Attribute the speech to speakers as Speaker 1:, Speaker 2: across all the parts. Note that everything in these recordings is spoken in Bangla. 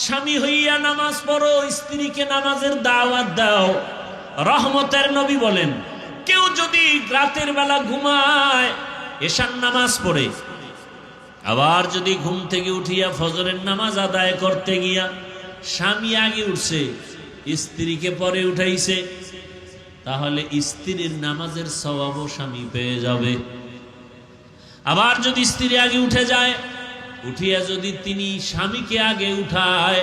Speaker 1: স্বামী হইয়া নামাজ পড়ো, স্ত্রীকে নামাজের দাওয়াত দাও। রহমতের নবী বলেন, কেউ যদি রাতের বেলা ঘুমায় এশার নামাজ পড়ে, আবার যদি ঘুম থেকে উঠিয়া ফজরের নামাজ আদায় করতে গিয়া স্বামী আগে উঠছে, স্ত্রীকে পরে উঠাইছে, তাহলে স্ত্রীর নামাজের সওয়াবও স্বামী পেয়ে যাবে। আবার যদি স্ত্রী আগে উঠে যায়, উঠিয়া যদি তিনি স্বামীকে আগে উঠায়,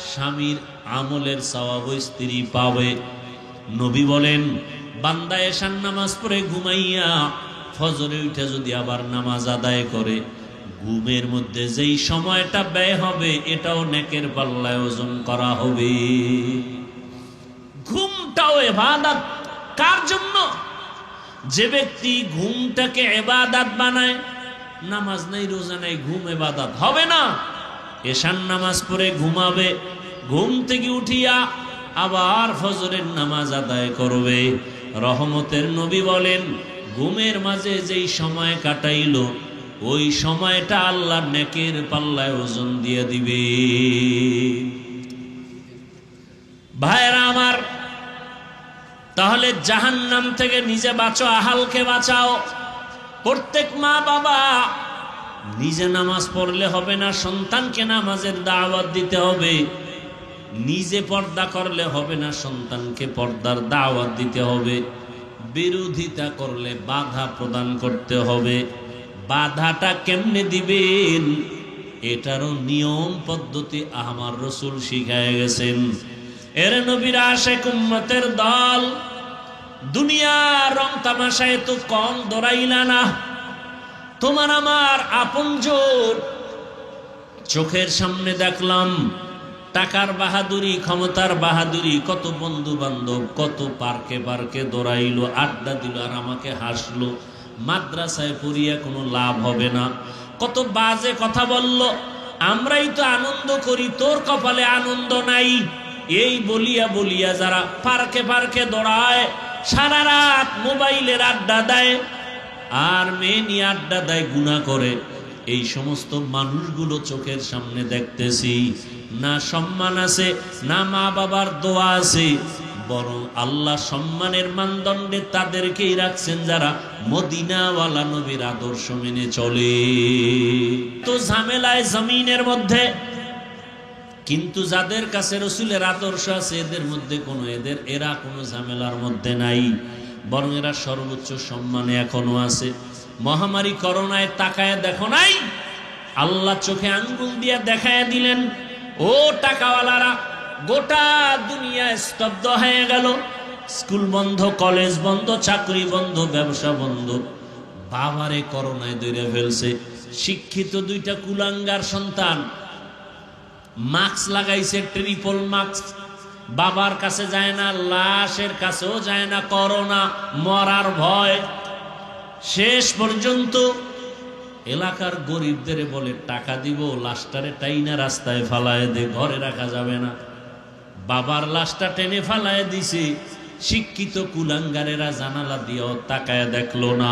Speaker 1: স্বামীর আমলের সওয়াবও স্ত্রী পাবে। নবী বলেন, বান্দা এশার নামাজ পড়ে ঘুমাইয়া ফজরে উঠে যদি আবার নামাজ আদায় করে, ঘুমের মধ্যে যেই সময়টা ব্যয় হবে এটাও নেকের পাল্লায় ওজন করা হবে। ঘুমটাও ইবাদত। কার জন্য? যে ব্যক্তি ঘুমটাকে ইবাদত বানায়, নামাজ নাই রোজা নাই, ঘুম ইবাদত হবে না। এশার নামাজ পড়ে ঘুমাবে, ঘুম থেকে উঠিয়া আবার ফজরের নামাজ আদায় করবে। রহমতের নবী বলেন, ঘুমের মাঝে যেই সময় কাটাইল ওই সময়টা আল্লাহর নেকের পাল্লায় ওজন দিয়ে দিবে। ভাইরা আমার, তাহলে জাহান্নাম থেকে নিজে বাঁচো, আহালকে বাঁচাও। প্রত্যেক মা বাবা নিজে নামাজ পড়লে হবে না, সন্তানকে নামাজের দাওয়াত দিতে হবে। নিজে পর্দা করলে হবে না, সন্তানকে পর্দার দাওয়াত দিতে হবে। বিরোধিতা করলে বাধা প্রদান করতে হবে। বাধাটা কেমনে দিবেন এটারও নিয়ম পদ্ধতি আমার রাসূল শিখায় গেছেন। এর নবীর আশিক উম্মতের দল, দুনিয়ার রং তামাশায় তো কম দৌড়াইলা না। তোমার আমার আপনজন চোখের সামনে দেখলাম, টাকার বাহাদুরি, ক্ষমতার বাহাদুরি, কত বন্ধু বান্ধব কত পার্কে পার্কে দৌড়াইলো, আড্ডা দিল আর আমাকে হাসলো। মাদ্রাসায় পড়িয়া কোনো লাভ হবে না, কত বাজে কথা বলল, আমরাই তো আনন্দ করি, তোর কপালে আনন্দ নাই। এই বলিয়া বলিয়া যারা পার্কে পার্কে দৌড়ায়, সারা রাত মোবাইলের আড্ডা দেয় আর মেয়ে নিয়ে আড্ডা দেয়, গুনাহ করে, এই সমস্ত মানুষগুলো চোখের সামনে দেখতেছি, না সম্মান আছে, না মা বাবার দোয়া আছে, বরং আল্লাহ সম্মানের মানদণ্ডে তাদেরকেই রাখছেন যারা মদিনাওয়ালা নবীর আদর্শ মেনে চলে। তো ঝামেলায় জমিনের মধ্যে, কিন্তু যাদের কাছে রাসূলের আদর্শ আছে এদের মধ্যে এরা কোনো ঝামেলার মধ্যে নাই, বরং এরা সর্বোচ্চ সম্মানে এখনো আছে। মহামারী করোনায় তাকায় দেখো নাই, আল্লাহ চোখে আঙ্গুল দিয়া দেখায় দিলেন, ও টাকাওয়ালারা, গোটা দুনিয়া স্তব্ধ হয়ে গেল। স্কুল বন্ধ, কলেজ বন্ধ, চাকরি বন্ধ, ব্যবসা বন্ধ। বাবারে করোনায় দৌড়ে ফেলছে। শিক্ষিত দুইটা কুলাঙ্গার সন্তান মাস্ক লাগাইছে, ট্রিপল মাস্ক, বাবার কাছে যায় না, লাশের কাছেও যায় না, করোনা, মরার ভয়। শেষ পর্যন্ত এলাকার গরিবদের বলে, টাকা দিব, লাশটারে টাইনা রাস্তায় ফালায় দে, ঘরে রাখা যাবে না। বাবার লাশটা টেনে ফালায় দিছে। শিক্ষিত কুলাঙ্গারেরা জানালা দিয়েও তাকায় দেখলো না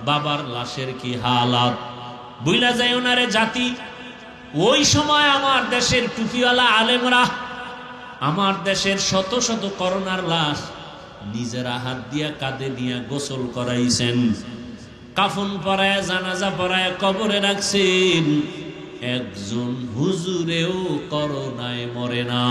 Speaker 1: বাবার লাশের কি হালাত। বুইলা যায় ওনারে জাতি। ওই সময় আমার দেশের টুপিওয়ালা আলেমরা আমার দেশের শত শত করোনার লাশ নিজেরা হাত দিয়া কাঁধে নিয়ে গোসল করাইছেন, কাফন পরায়, জানাজা পরায় কবরে রাখছেন। একজন হুজুরেও করোনায় মরে না।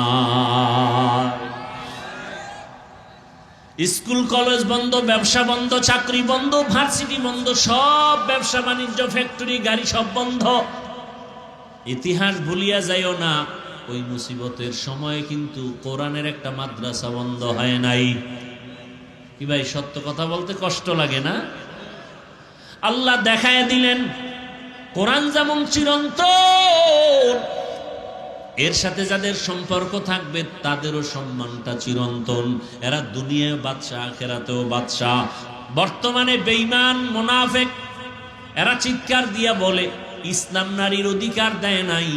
Speaker 1: স্কুল কলেজ বন্ধ, ব্যবসা বন্ধ, চাকরি বন্ধ, ভার্সিটি বন্ধ, সব ব্যবসা বাণিজ্য, ফ্যাক্টরি, গাড়ি সব বন্ধ। ইতিহাস ভুলিয়া যাইও না, ওই মুসিবতের সময় কিন্তু কোরআনের একটা মাদ্রাসা বন্ধ হয় নাই। কি ভাই, সত্য কথা বলতে কষ্ট লাগে না? আল্লাহ দেখায় দিলেন কোরআন যেমন চিরন্তন, এর সাথে যাদের সম্পর্ক থাকবে তাদেরও সম্মানটা চিরন্তন। এরা দুনিয়ায় বাদশা, আখিরাতেও বাদশা। বর্তমানে বেঈমান মুনাফিক এরা চিৎকার দিয়া বলে, ইসলাম নারীর অধিকার দেয় নাই।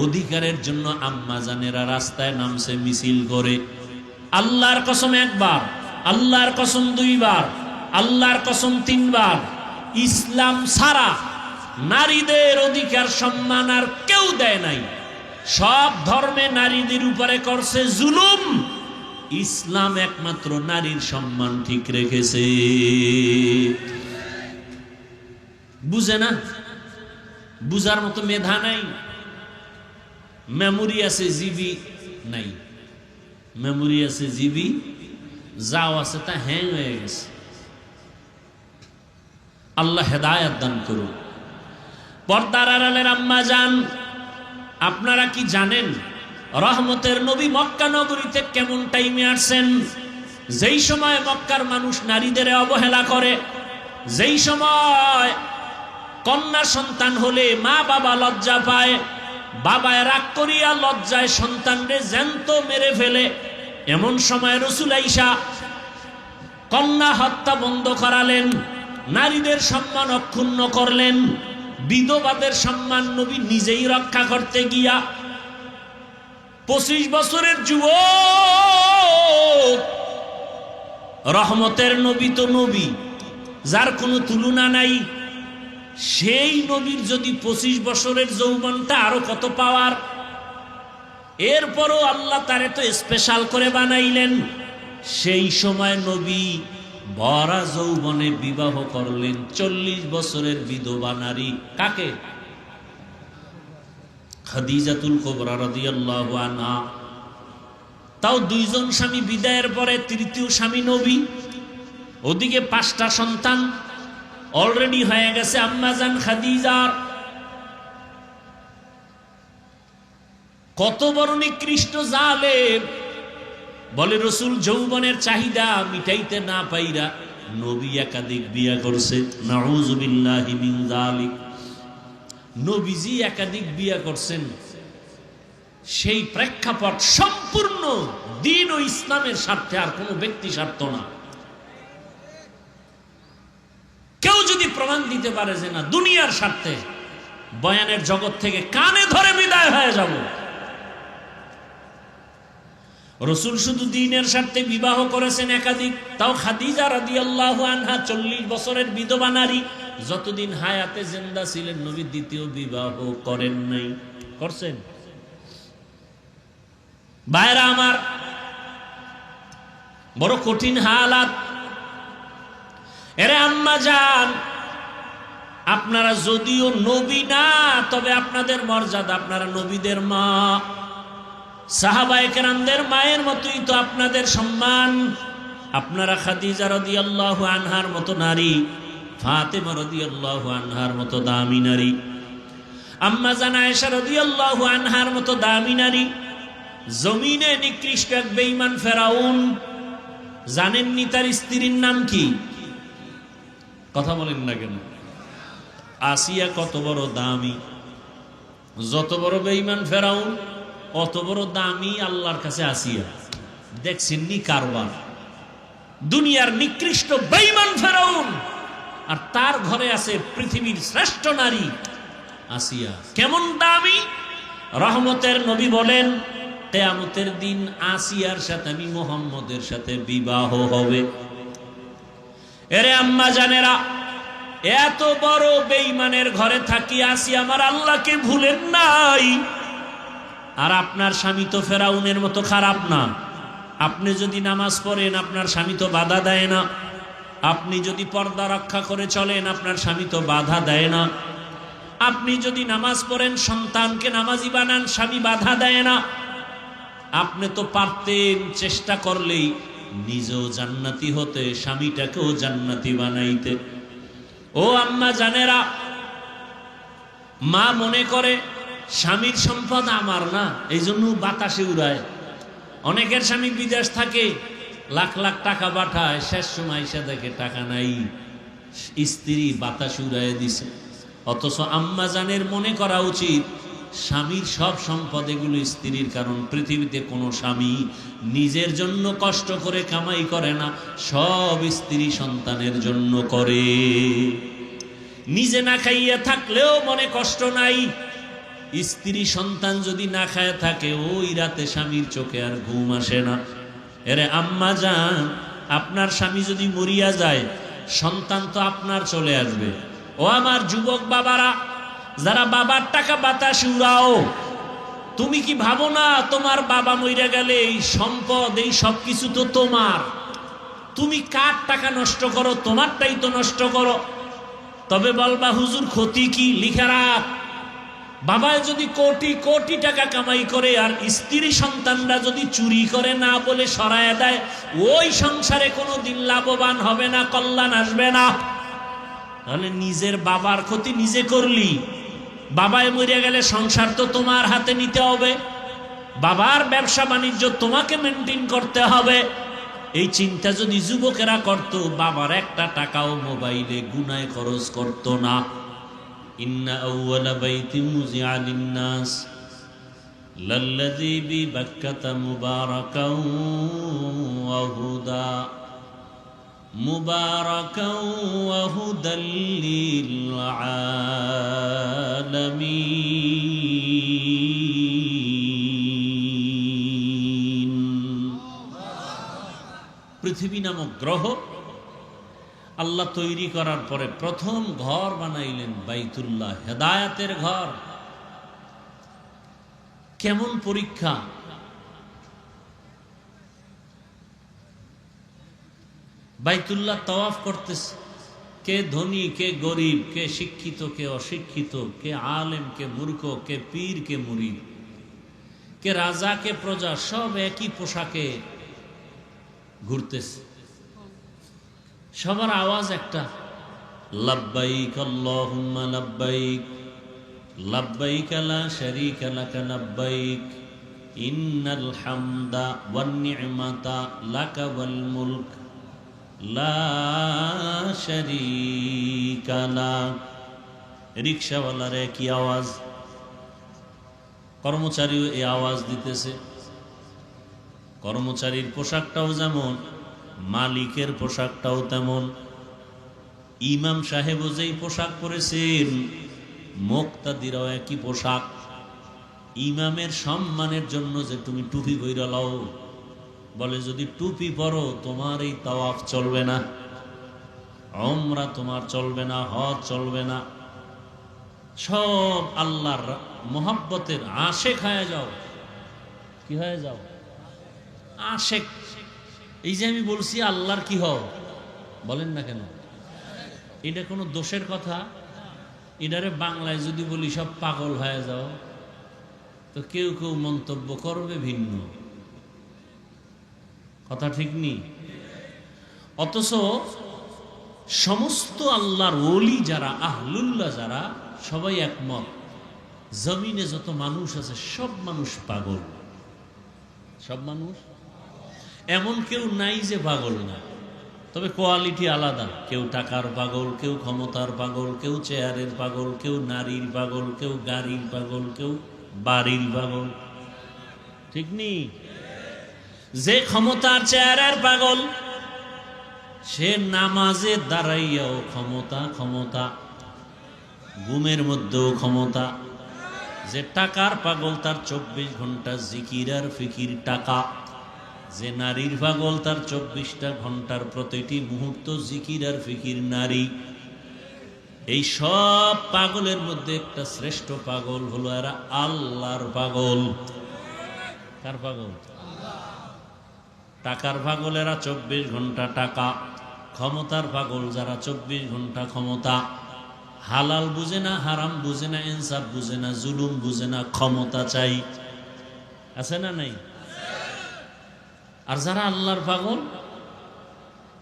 Speaker 1: অধিকারের জন্য আম্মা জানেরা রাস্তায় নামছে, মিছিল করে। আল্লাহর কসম একবার, আল্লাহর কসম দুইবার, আল্লাহর কসম তিনবার, ইসলাম ছাড়া নারীদের অধিকার সম্মান আর কেউ দেয় নাই। সব ধর্মে নারীদের উপরে করছে জুলুম, ইসলাম একমাত্র নারীর সম্মান ঠিক রেখেছে। বুঝে না, বুঝার মতো মেধা নাই, মেমোরি আছে জিবি নাই, মেমোরি আছে জিবি যাও আছে তা হ্যাং হয়ে গেছে। আল্লাহ হেদায়েত দান করুন। পর্দার আড়ালের আম্মা জান, আপনারা কি জানেন রহমতের নবী মক্কা নগরীতে কেমন টাইমে আসছেন? যেই সময় মক্কার মানুষ নারীদের অবহেলা করে, যেই সময় কন্যা সন্তান হলে মা বাবা লজ্জা পায়, বাবায় রাগ করিয়া লজ্জায় সন্তানরে জ্যান্ত মেরে ফেলে, এমন সময় রাসূল আয়েশা কন্যা হত্যা বন্ধ করালেন, নারীদের সম্মান অক্ষুণ্ণ করলেন, বিধবাদের সম্মান নবী নিজেই রক্ষা করতে গিয়া 25 বছরের যুবক, রহমতের নবী তো নবী, যার কোনো তুলনা নাই, সেই নবীর যদি 25 বছরের যৌবনটা আরো কত পাওয়ার, এরপরও আল্লাহ তারে তো স্পেশাল করে বানাইলেন। সেই সময় নবী ভরা যৌবনে বিবাহ করলেন 40 বছরের বিধবা নারী। কাকে? খাদিজাতুল কুবরা রাদিয়াল্লাহু আনহা। তাও 2 জন স্বামী বিদায়ের পরে তৃতীয় স্বামী নবী। ওদিকে 5টা সন্তান অলরেডি হয়ে গেছে আম্মাজান খাদিজার। কত বড় নিকৃষ্ট জালেম! বলে রাসূল যৌবনের চাহিদা মিটাইতে না পাইরা নবী একাধিক বিয়া করছে। নাউযুবিল্লাহি মিন যালিক। নবীজি একাধিক বিয়া করছেন, সেই প্রেক্ষাপট সম্পূর্ণ দ্বীন ও ইসলামের স্বার্থে, আর কোনো ব্যক্তি স্বার্থ না। কেউ যদি প্রমাণ দিতে পারে যে না দুনিয়ার স্বার্থে, বয়ানের জগৎ থেকে কানে ধরে বিদায় হয়ে যাব। রাসূল শুধু দ্বীনের স্বার্থে বিবাহ করেছেন একাধিক, তাও খাদিজা রাদিয়াল্লাহু আনহা 40 বছরের বিধবা নারী, যতদিন হায়াতে জিন্দা ছিলেন নবী দ্বিতীয় বিবাহ করেন নাই। করছেন? ভাইরা আমার, বড় কঠিন হালাত। এরে আম্মা জান, আপনারা যদিও নবী না, তবে আপনাদের মর্যাদা, আপনারা নবীদের মা, সাহাবায়ে কেরামদের মায়ের মতোই তো আপনাদের সম্মান। আপনারা খাদিজা রাদিয়াল্লাহু আনহার মতো নারী, ফাতেমা রাদিয়াল্লাহু আনহার মতো দামি নারী, আম্মা জান আয়েশা রাদিয়াল্লাহু আনহার মতো দামি নারী। জমিনে নিকৃষ্ট এক বেঈমান ফেরাউন, জানেননি তার স্ত্রীর নাম কি? কথা বলেন না কেন? আসিয়া কত বড় দামি! যত বড় বেঈমান ফেরাউন, অত বড় দামি আল্লাহর কাছে আসিয়া। দেখছেননি কারবার? দুনিয়ার নিকৃষ্ট বেঈমান ফেরাউন, আর তার ঘরে আছে পৃথিবীর শ্রেষ্ঠ নারী আসিয়া। কেমন দামি! রহমতের নবী বলেন, কিয়ামতের দিন আসিয়ার সাথে আমি মুহাম্মদের সাথে বিবাহ হবে। এরে আম্মা জানেরা, এত বড় বেঈমানের ঘরে থাকি আসিয়া আমার আল্লাহকে ভুলেন নাই। আর আপনার স্বামী তো ফেরাউনের মতো খারাপ না। আপনি যদি নামাজ পড়েন, আপনার স্বামী তো বাধা দেয় না। আপনি যদি পর্দা রক্ষা করে চলেন, আপনার স্বামী তো বাধা দেয় না। আপনি যদি নামাজ পড়েন, সন্তানকে নামাজি বানান, স্বামী বাধা দেয় না। আপনি তো পারতেন চেষ্টা করলেই নিজেও জান্নাতি হতে, স্বামীটাকেও জান্নাতি বানাইতে। ও আম্মা জানেরা, মা মনে করে স্বামীর সম্পদ আমার না, এই জন্য বাতাসে উড়ায়। অনেকের স্বামী বিদেশ থাকে, লাখ লাখ টাকা পাঠায়, শেষ সময় এসে দেখে টাকা নাই, স্ত্রী বাতাস উড়ায় দিছে। অথচ আম্মা জানের মনে করা উচিত স্বামীর সব সম্পদ এগুলো স্ত্রীর, কারণ পৃথিবীতে কোনো স্বামী নিজের জন্য কষ্ট করে কামাই করে না, সব স্ত্রী সন্তানের জন্য করে। নিজে না খাইয়া থাকলেও মনে কষ্ট নাই, স্ত্রী সন্তান যদি না খায় থাকে, ওই রাতে স্বামীর চোখে আর ঘুম আসে না। এরে আম্মা জান, আপনার স্বামী যদি মরিয়া যায়, সন্তান তো আপনার চলে আসবে। ও আমার যুবক বাবারা, যারা বাবার টাকা বাতাস উড়াও, তুমি কি ভাবো না তোমার বাবা মইরা গেলে এই সম্পদ এই সবকিছু তো তোমার, তুমি কার টাকা নষ্ট করো? তোমারটাই তো নষ্ট করো। তবে বলবা হুজুর ক্ষতি কি? লিখে রাখ, বাবায় যদি কোটি কোটি টাকা কামাই করে আর স্ত্রী সন্তানরা যদি চুরি করে না বলে সরায় দেয়, ওই সংসারে কোনোদিন লাভবান হবে না, কল্যাণ আসবে না। তাহলে নিজের বাবার ক্ষতি নিজে করলি। বাবায় মরে গেলে সংসার তো তোমার হাতে নিতে হবে, বাবার ব্যবসা বাণিজ্য তোমাকে মেনটেন করতে হবে। এই চিন্তা যদি যুবকেরা করত, বাবার একটা টাকাও মোবাইলে গুনায় খরচ করত না। ইন্না আউওয়ালা বাইতিন মুযিআ লিন-নাস লাল্লাযী বিবাক্কাতা মুবারাকাও ওয়া হুদা মুবারাকাও ওয়া হুদাল লিল আলামিন। পৃথিবী নামক গ্রহ আল্লাহ তৈরি করার পরে প্রথম ঘর বানাইলেন বাইতুল্লাহ, হেদায়েতের ঘর। কেমন পরীক্ষা! বাইতুল্লাহ তাওয়াফ করতেছে, কে ধনী কে গরিব, কে শিক্ষিত কে অশিক্ষিত, কে আলেম কে মূর্খ, কে পীর কে মুরিদ, কে রাজা কে প্রজা, সব একই পোশাকে ঘুরতেছে। সবার আওয়াজ একটা, লাব্বাইক আল্লাহুম্মা লাব্বাইক লাব্বাইক লা শারীকা লাকা লাব্বাইক ইন্নাল হামদা ওয়ান নি'মাতা লাকা ওয়াল মুলক লা শারীকা লাক। রিকশাওয়ালার একই আওয়াজ, কর্মচারীও এই আওয়াজ দিতেছে। কর্মচারীর পোশাকটাও যেমন, মালিকের পোশাকটাও তেমন। ইমাম সাহেবও যেই পোশাক পরেছেন, মুক্তাদিরাও একই পোশাক। ইমামের সম্মানের জন্য যে তুমি টুপি পইরা লও, বলে যদি টুপি পরো তোমার এই তাওয়াফ চলবে না, উমরা তোমার চলবে না, হজ চলবে না। সব আল্লাহর মোহাব্বতের আশেক হয়ে যাও। কি হয়ে যাও? আশেক। এই যে আমি বলছি আল্লাহর কি হও, বলেন না কেন? এটা কোনো দোষের কথা? এটারে বাংলায় যদি বলি সব পাগল হয়ে যাও, তো কেউ কেউ মন্তব্য করবে ভিন্ন কথা, ঠিক নেই? অথচ সমস্ত আল্লাহর ওলি যারা, আহলুল্লাহ যারা, সবাই একমত, জমিনে যত মানুষ আছে সব মানুষ পাগল। সব মানুষ, এমন কেউ নাই যে পাগল না। তবে কোয়ালিটি আলাদা। কেউ টাকার পাগল, কেউ ক্ষমতার পাগল, কেউ চেয়ারের পাগল, কেউ নারীর পাগল, কেউ গাড়ির পাগল, কেউ বাড়ির পাগল, ঠিক নেই? যে ক্ষমতার চেয়ারের পাগল, সে নামাজে দাঁড়াইয়াও ক্ষমতা ক্ষমতা, ঘুমের মধ্যেও ক্ষমতা। যে টাকার পাগল, তার 24 ঘন্টা জিকির আর ফিকির টাকা। যে নারীর পাগল, তার 24টা ঘন্টার প্রতিটি মুহূর্ত জিকির আর ফিকির নারী। এই সব পাগলের মধ্যে একটা শ্রেষ্ঠ পাগল হলো এরা আল্লাহর পাগল। কার পাগল? টাকার পাগলেরা 24 ঘন্টা টাকা, ক্ষমতার পাগল যারা 24 ঘন্টা ক্ষমতা। হালাল বুঝে না, হারাম বুঝে না, ইনসাফ বুঝে না, জুলুম বুঝে না, ক্ষমতা চাই। আছে না নাই? আর যারা আল্লাহর পাগল,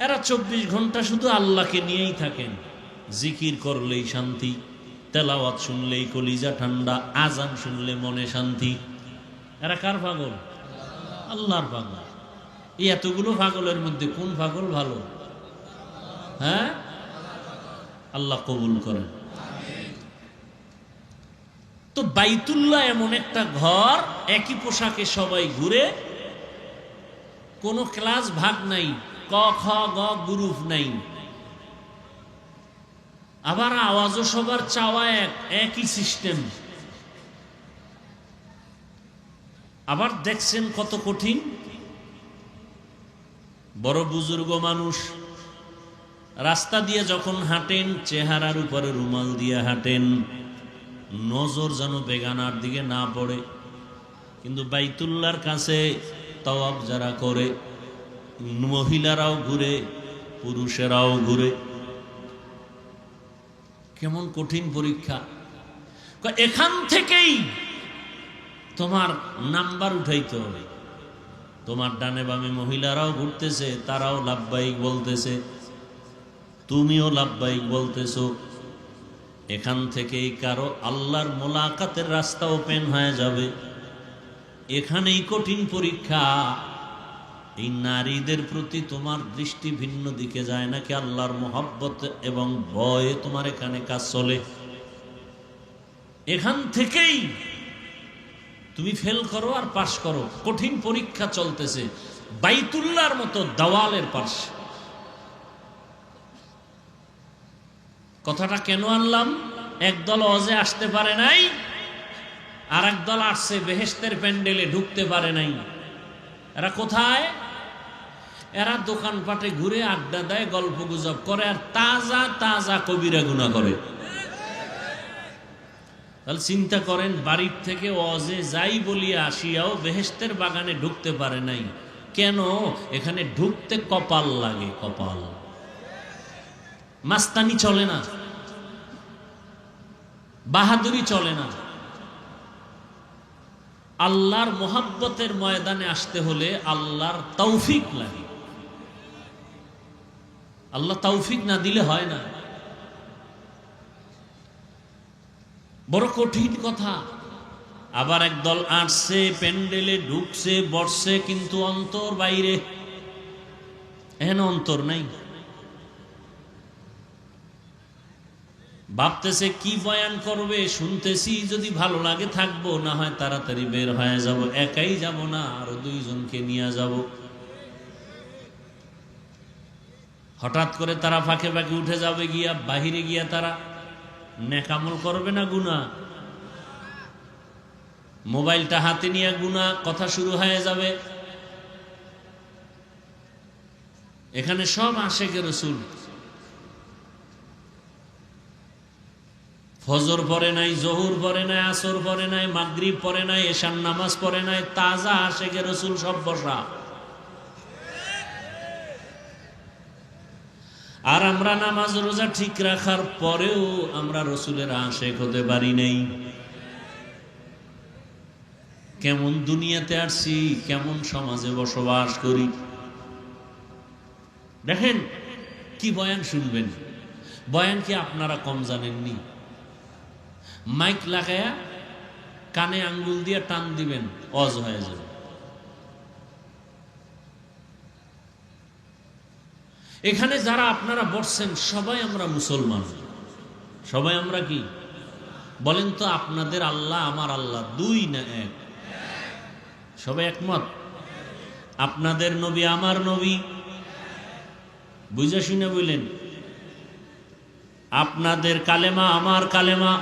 Speaker 1: এরা 24 ঘন্টা শুধু আল্লাহকে নিয়েই থাকেন। জিকির করলেই শান্তি, তেলাওয়াত শুনলেই কলিজা ঠান্ডা, আজান শুনলে মনে শান্তি। এরা কার পাগল? আল্লাহর পাগল। এই এতগুলো পাগলের মধ্যে কোন পাগল ভালো? হ্যাঁ, আল্লাহ কবুল করেন। তো বাইতুল্লাহ এমন একটা ঘর, একই পোশাকে সবাই ঘুরে, কোনো ক্লাস ভাগ নাই, ক খ গ গ্রুপ নাই। আবার আওয়াজও সবার চাওয়া একই সিস্টেম। আবার দেখছেন কত কঠিন। বড় বুজুর্গ মানুষ রাস্তা দিয়ে যখন হাঁটেন, চেহারার উপরে রুমাল দিয়ে হাঁটেন, নজর যেন বেগানার দিকে না পড়ে। কিন্তু বাইতুল্লাহর কাছে তাওয়াফ যারা করে, মহিলারাও ঘুরে, পুরুষেরাও ঘুরে। কেমন কঠিন পরীক্ষা! এখান থেকেই তোমার নাম্বার উঠাইতে হবে। তোমার ডানে বামে মহিলারাও ঘুরতেছে, তারাও লাব্বাইক বলতেছে, তুমিও লাব্বাইক বলতেছো। এখান থেকেই কারো আল্লাহর মোলাকাতের রাস্তা ওপেন হয়ে যাবে। এখানেই কঠিন পরীক্ষা। এই নারীদের প্রতি তোমার দৃষ্টি ভিন্ন দিকে যায় নাকি আল্লাহর মোহাব্বত এবং ভয়ে তোমার এখানে কাজ চলে? এখান থেকেই তুমি ফেল করো আর পাশ করো। কঠিন পরীক্ষা চলতেছে বাইতুল্লাহর মতো দেওয়ালের পাশে। কথাটা কেন আনলাম? একদল হজে আসতে পারে নাই, আর একদল আসছে বেহেশতের প্যান্ডেলে ঢুকতে পারে নাই। এরা কোথায়? এরা দোকানপাটে ঘুরে আড্ডা দেয়, গল্প গুজব করে, আর তাজা তাজা কবিরা গুনাহ করে। তাহলে চিন্তা করেন, বাড়ির থেকে ওয়াজে যাই বলিয়া আসিয়াও বেহেশতের বাগানে ঢুকতে পারে নাই কেন? এখানে ঢুকতে কপাল লাগে। কপাল, মাস্তানি চলে না, বাহাদুরি চলে না। আল্লাহর মোহাব্বতের ময়দানে আসতে হলে আল্লাহর তৌফিক লাগে। আল্লাহ তৌফিক না দিলে হয় না। বড় কঠিন কথা। আবার একদল আসছে, প্যান্ডেলে ঢুকছে, বসছে, কিন্তু অন্তর বাইরে। এহেন অন্তর নাই। ভাবতেছে কি বয়ান করবে, শুনতেছি, যদি ভালো লাগে থাকবো, না হয় তাড়াতাড়ি বের হয়ে যাব। একাই যাব না, আরো দুইজনকে নিয়ে যাব। হঠাৎ করে তারা ফাঁকে ফাঁকে উঠে যাবে, গিয়া বাহিরে গিয়া তারা নেকামল করবে না গুনাহ? মোবাইলটা হাতে নিয়ে গুনাহ কথা শুরু হয়ে যাবে। এখানে সব আশেকে রাসূল। ফজর পড়ে নাই, জোহর পড়ে নাই, আসর পড়ে নাই, মাগরিব পড়ে নাই, এশার নামাজ পড়ে নাই, তাজা আশেকে রাসূল সব বসা। আর আমরা নামাজ রোজা ঠিক রাখার পরেও আমরা রসুলের আশেক হতে পারি নাই। কেমন দুনিয়াতে আসছি, কেমন সমাজে বসবাস করি। দেখেন কি বয়ান শুনবেন। বয়ান কি আপনারা কম জানেননি? মাইক লাগায়া কানে আঙ্গুল দিয়ে টান দিবেন, অজ হয়ে যাবে। এখানে যারা আপনারা বসছেন সবাই আমরা মুসলমান। সবাই আমরা কি বলেন তো? আপনাদের আল্লাহ আমার আল্লাহ দুই না এক? সবাই একমত? আপনাদের নবী আমার নবী? বুঝে শুনে বললেন। আপনাদের কালেমা আমার কালেমা,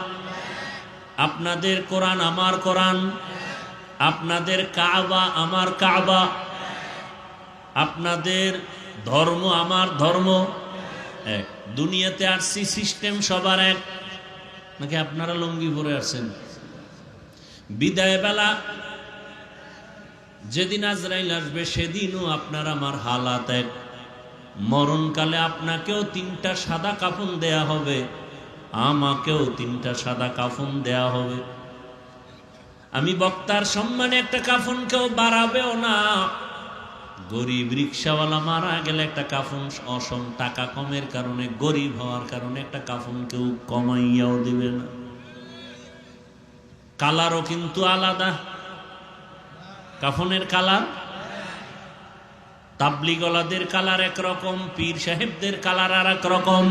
Speaker 1: আপনাদের কোরআন আমার কোরআন, আপনাদের কাবা আমার কাবা, আপনাদের ধর্ম আমার ধর্ম এক। দুনিয়াতে আসছি, সিস্টেম সবার এক নাকি আপনারা লুঙ্গি পরে আসছেন? বিদায় বেলা যেদিন আজরাইল আসবে সেদিনও আপনার আমার হালাত এক। মরণকালে আপনাকেও 3টা সাদা কাফন দেয়া হবে, আমাকেও 3টা সাদা কাফন দেয়া হবে। আমি বক্তার সম্মানে একটা কাফন কেউ বাড়াবেও না। গরিব রিক্সাওয়ালা মারা গেলে একটা কাফন, অসম টাকা কমের কারণে, গরিব হওয়ার কারণে একটা কাফন কেউ কমাইয়াও দিবে না। কালারও কিন্তু আলাদা। কাফনের কালার, তাবলিগওয়ালাদের কালার একরকম, পীর সাহেবদের কালার আর এক রকম।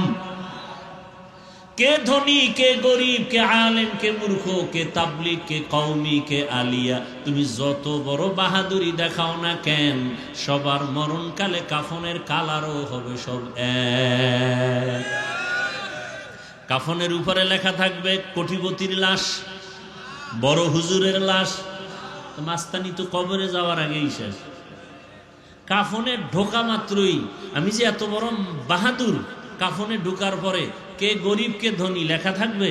Speaker 1: কে ধনী, কে গরিব, কে আলেম, কে মূর্খ, কে তাবলিগ, কে কওমি, কে আলিয়া, তুমি যত বড় বাহাদুরি দেখাও না কেন, সবার মরণকালে কাফনের কালারও হবে সব এক। কাফনের উপরে লেখা থাকবে কোটিপতির লাশ, বড় হুজুরের লাশ। মাস্তানি তো কবরে যাওয়ার আগেই শেষ। কাফনে ঢোকা মাত্রই আমি যে এত বড় বাহাদুর, কাফনে ঢোকার পরে কে গরিব কে ধনী লেখা থাকবে?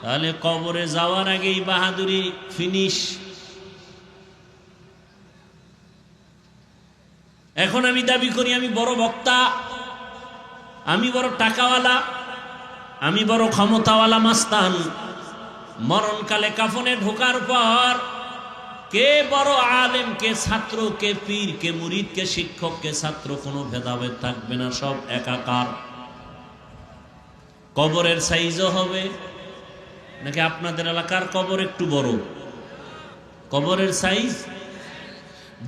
Speaker 1: তাহলে কবরে যাওয়ার আগেই বাহাদুরি ফিনিশ। এখন আমি দাবি করি আমি বড় বক্তা, আমি বড় টাকাওয়ালা, আমি বড় ক্ষমতাওয়ালা মাস্তান। মরণকালে কাফনে ঢোকার পর কে বড় আলেম, কে ছাত্র, কে পীর, কে মুরিদ, কে শিক্ষক, কে ছাত্র, কোনো ভেদাভেদ থাকবে না, সব একাকার। কবরের সাইজও হবে নাকি আপনাদের এলাকার কবর একটু বড়? কবরের সাইজ,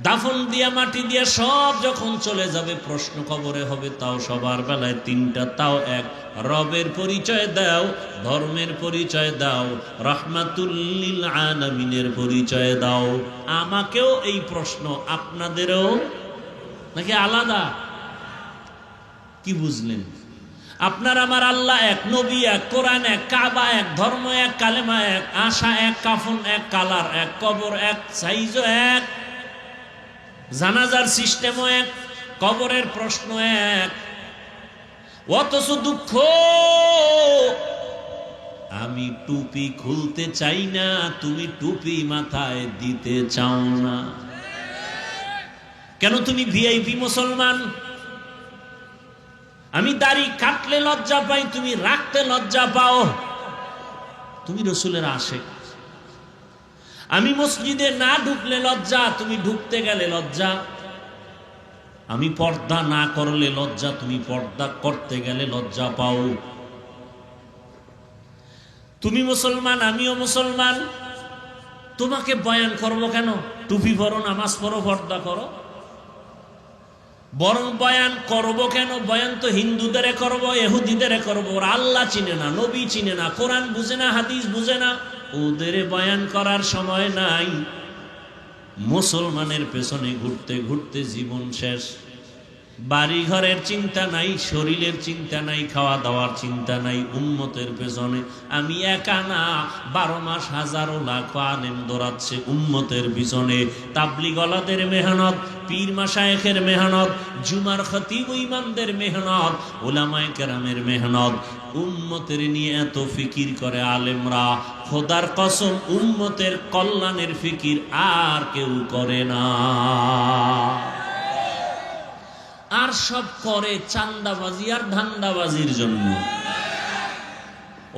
Speaker 1: দাফন দিয়া মাটি দিয়া সব যখন চলে যাবে, প্রশ্ন কবরে হবে, তাও সবার বেলায় তিনটা, তাও এক। রবের পরিচয় দাও, ধর্মের পরিচয় দাও, রাহমাতুল লিল আলামিনের পরিচয় দাও। আমাকেও এই প্রশ্ন, আপনাদেরও নাকি আলাদা? কি বুঝলেন? আপনার আমার আল্লাহ এক, নবী এক, কোরআন এক, কাবা এক, ধর্ম এক, কালেমা এক, আশা এক, কাফন এক, কালার এক, কবর এক, সাইজও এক, জানাজার সিস্টেমও এক, কবরের প্রশ্ন এক। অথচ দুঃখ, আমি টুপি খুলতে চাই না, তুমি টুপি মাথায় দিতে চাও না। কেন? তুমি ভিআইপি মুসলমান। আমি দাড়ি কাটলে লজ্জা পাই, তুমি রাখতে লজ্জা পাও। তুমি রসুলের আশেক। আমি মসজিদে না ঢুকলে লজ্জা, তুমি ঢুকতে গেলে লজ্জা। আমি পর্দা না করলে লজ্জা, তুমি পর্দা করতে গেলে লজ্জা পাও। তুমি মুসলমান, আমিও মুসলমান, তোমাকে বয়ান করবো কেন? টুপি পরো, নামাজ পড়ো, পর্দা করো। বরং বয়ান করব কেন? বয়ান তো হিন্দুদের করব, ইহুদিদের করব। ওরা আল্লাহ চিনে না, নবী চিনে না, কোরআন বুঝে না, হাদিস বুঝে না, ওদের বয়ান করার সময় নাই। মুসলমানের পেছনে ঘুরতে ঘুরতে জীবন শেষ। বাড়ি ঘরের চিন্তা নাই, শরীরের চিন্তা নাই, খাওয়া দাওয়ার চিন্তা নাই, উম্মতের পেছনে। আমি একা না, 12 মাস হাজারো লাখ আলেম দৌড়াচ্ছে উম্মতের পিছনে। তাবলিগওয়ালাদের মেহনত, পীর মাশায়েখের মেহনত, জুমার খতিব ইমামদের মেহনত, উলামায়ে কেরামের মেহনত। উম্মতের নিয়ে এত ফিকির করে আলেমরা, খোদার কসম উম্মতের কল্যাণের ফিকির আর কেউ করে না। আর সব করে চান্দাবাজি আর ধান্দাবাজির জন্য।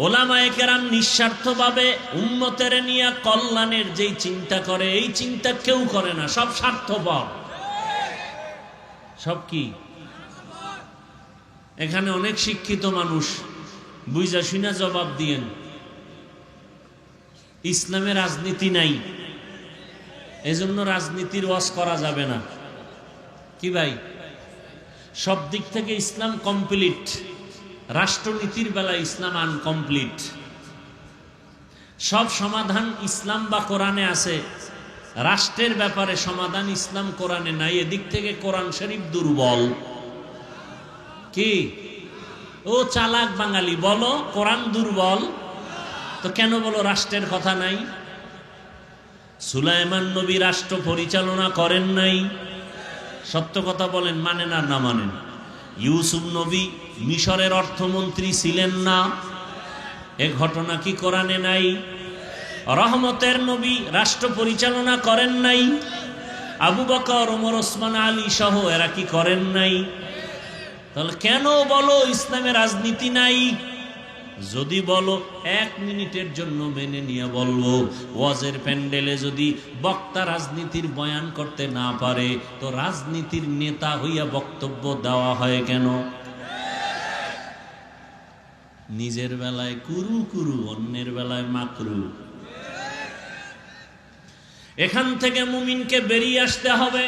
Speaker 1: ওলামায়ে কেরাম নিঃস্বার্থভাবে উম্মতের নিয়ে কল্যাণের যেই চিন্তা করে, এই চিন্তা কেউ করে না, সব স্বার্থপর। সব কি? এখানে অনেক শিক্ষিত মানুষ, বুঝা শুনা জবাব দিয়েন। ইসলামে রাজনীতি নাই, এজন্য রাজনীতির ওয়াজ করা যাবে না। কি ভাই? সব দিক থেকে ইসলাম কমপ্লিট, রাষ্ট্রনীতির বেলায় ইসলাম আনকমপ্লিট। সব সমাধান ইসলাম বা কোরআনে আছে, রাষ্ট্রের ব্যাপারে সমাধান ইসলাম কোরআনে নাই। এদিক থেকে কোরআন শরীফ দুর্বল। কি ও চালাক বাঙালি, বলো কোরআন দুর্বল তো কেন বলো রাষ্ট্রের কথা নাই? সুলাইমান নবী রাষ্ট্র পরিচালনা করেন নাই? সত্য কথা বলেন, মানেন আর না মানেন? ইউসুফ নবী মিশরের অর্থমন্ত্রী ছিলেন না? এ ঘটনা কি কোরআনে নাই? রহমতের নবী রাষ্ট্র পরিচালনা করেন নাই? আবু বকর, ওমর, ওসমান, আলী সহ এরা কি করেন নাই? তাহলে কেন বলো ইসলামে রাজনীতি নাই? যদি বলো 1 মিনিটের জন্য মেনে নিয়ে বলবো, ওয়াজের প্যান্ডেলে যদি বক্তা রাজনীতির বয়ান করতে না পারে, তো রাজনীতির নেতা হইয়া বক্তব্য দেওয়া হয় কেন? নিজের বেলায় কুরু কুরু, অন্যের বেলায় মাকরু। এখান থেকে মুমিনকে বেরিয়ে আসতে হবে।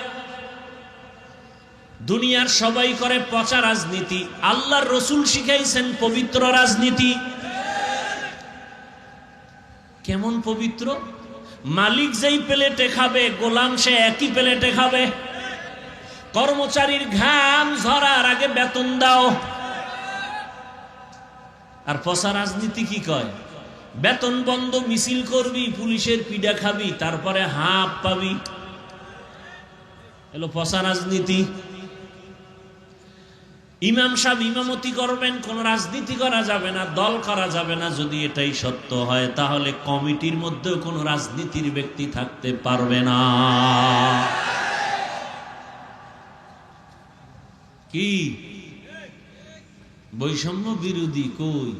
Speaker 1: দুনিয়ার সবাই করে পচা রাজনীতি, আল্লাহর রসুল শিখাইছেন পবিত্র রাজনীতি। কেমন পবিত্র? মালিক যেই প্লেটে খাবে, গোলাম সে একই প্লেটে খাবে। কর্মচারীর ঘাম ঝরার আগে বেতন দাও। আর পচা রাজনীতি কি কয়? বেতন বন্ধ মিছিল করবি, পুলিশের পিডা খাবি, তারপরে হাফ পাবি। এলো পচা রাজনীতি। ইমাম সাহেব ইমামতি করবেন, কোন রাজনীতি করা যাবে না, দল করা যাবে না। যদি এটাই সত্য হয়, তাহলে কমিটির মধ্যেও কোনো রাজনীতির ব্যক্তি থাকতে পারবে না। কি বৈষম্য বিরোধী? কই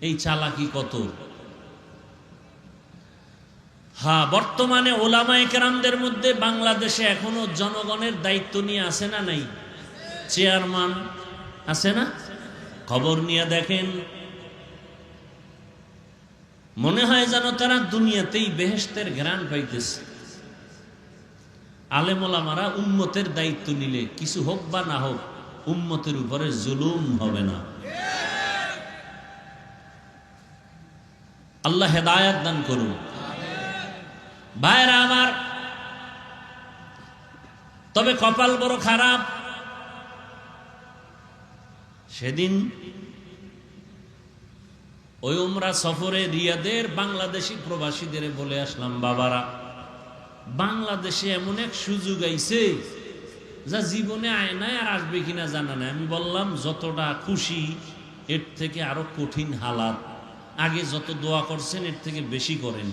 Speaker 1: এই চালাকি কত! হ্যাঁ, বর্তমানে ওলামায়ে কেরামদের মধ্যে বাংলাদেশে এখনো জনগণের দায়িত্ব নিয়ে আছে না নাই? চেয়ারম্যান আছে না? খবর নিয়ে দেখেন, মনে হয় যেন তারা দুনিয়াতেই বেহেশতের ঘ্রাণ পাইতেছে। আলেম ওলামারা উম্মতের দায়িত্ব নিলে কিছু হোক বা না হোক, উম্মতের উপরে জুলুম হবে না। আল্লাহ হেদায়াত দান করুন। ভাইরা আমার, তবে কপাল বড় খারাপ। সেদিন ওই উমরা সফরে রিয়াদের বাংলাদেশি প্রবাসীদের বলে আসলাম, বাবারা, বাংলাদেশে এমন এক সুযোগ আইছে যা জীবনে আয়নায় আর আসবে কিনা জানা নাই। আমি বললাম, যতটা খুশি এর থেকে আরো কঠিন হালাত। আগে যত দোয়া করছেন এর থেকে বেশি করেন,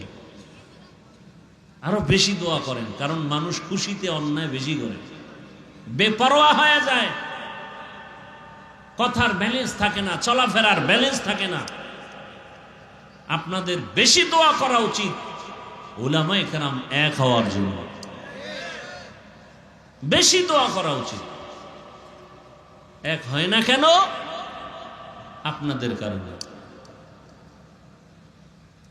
Speaker 1: আরো বেশি দোয়া করেন, কারণ মানুষ খুশিতে অন্যায় বেশি করে, বেপরোয়া হয়ে যায়, কথার ব্যালেন্স থাকে না, চলাফেরার ব্যালেন্স থাকে না। আপনাদের বেশি দোয়া করা উচিত উলামায়ে কেরাম এক হওয়ার জন্য, বেশি দোয়া করা উচিত। এক হয় না কেন? আপনাদের কারণে।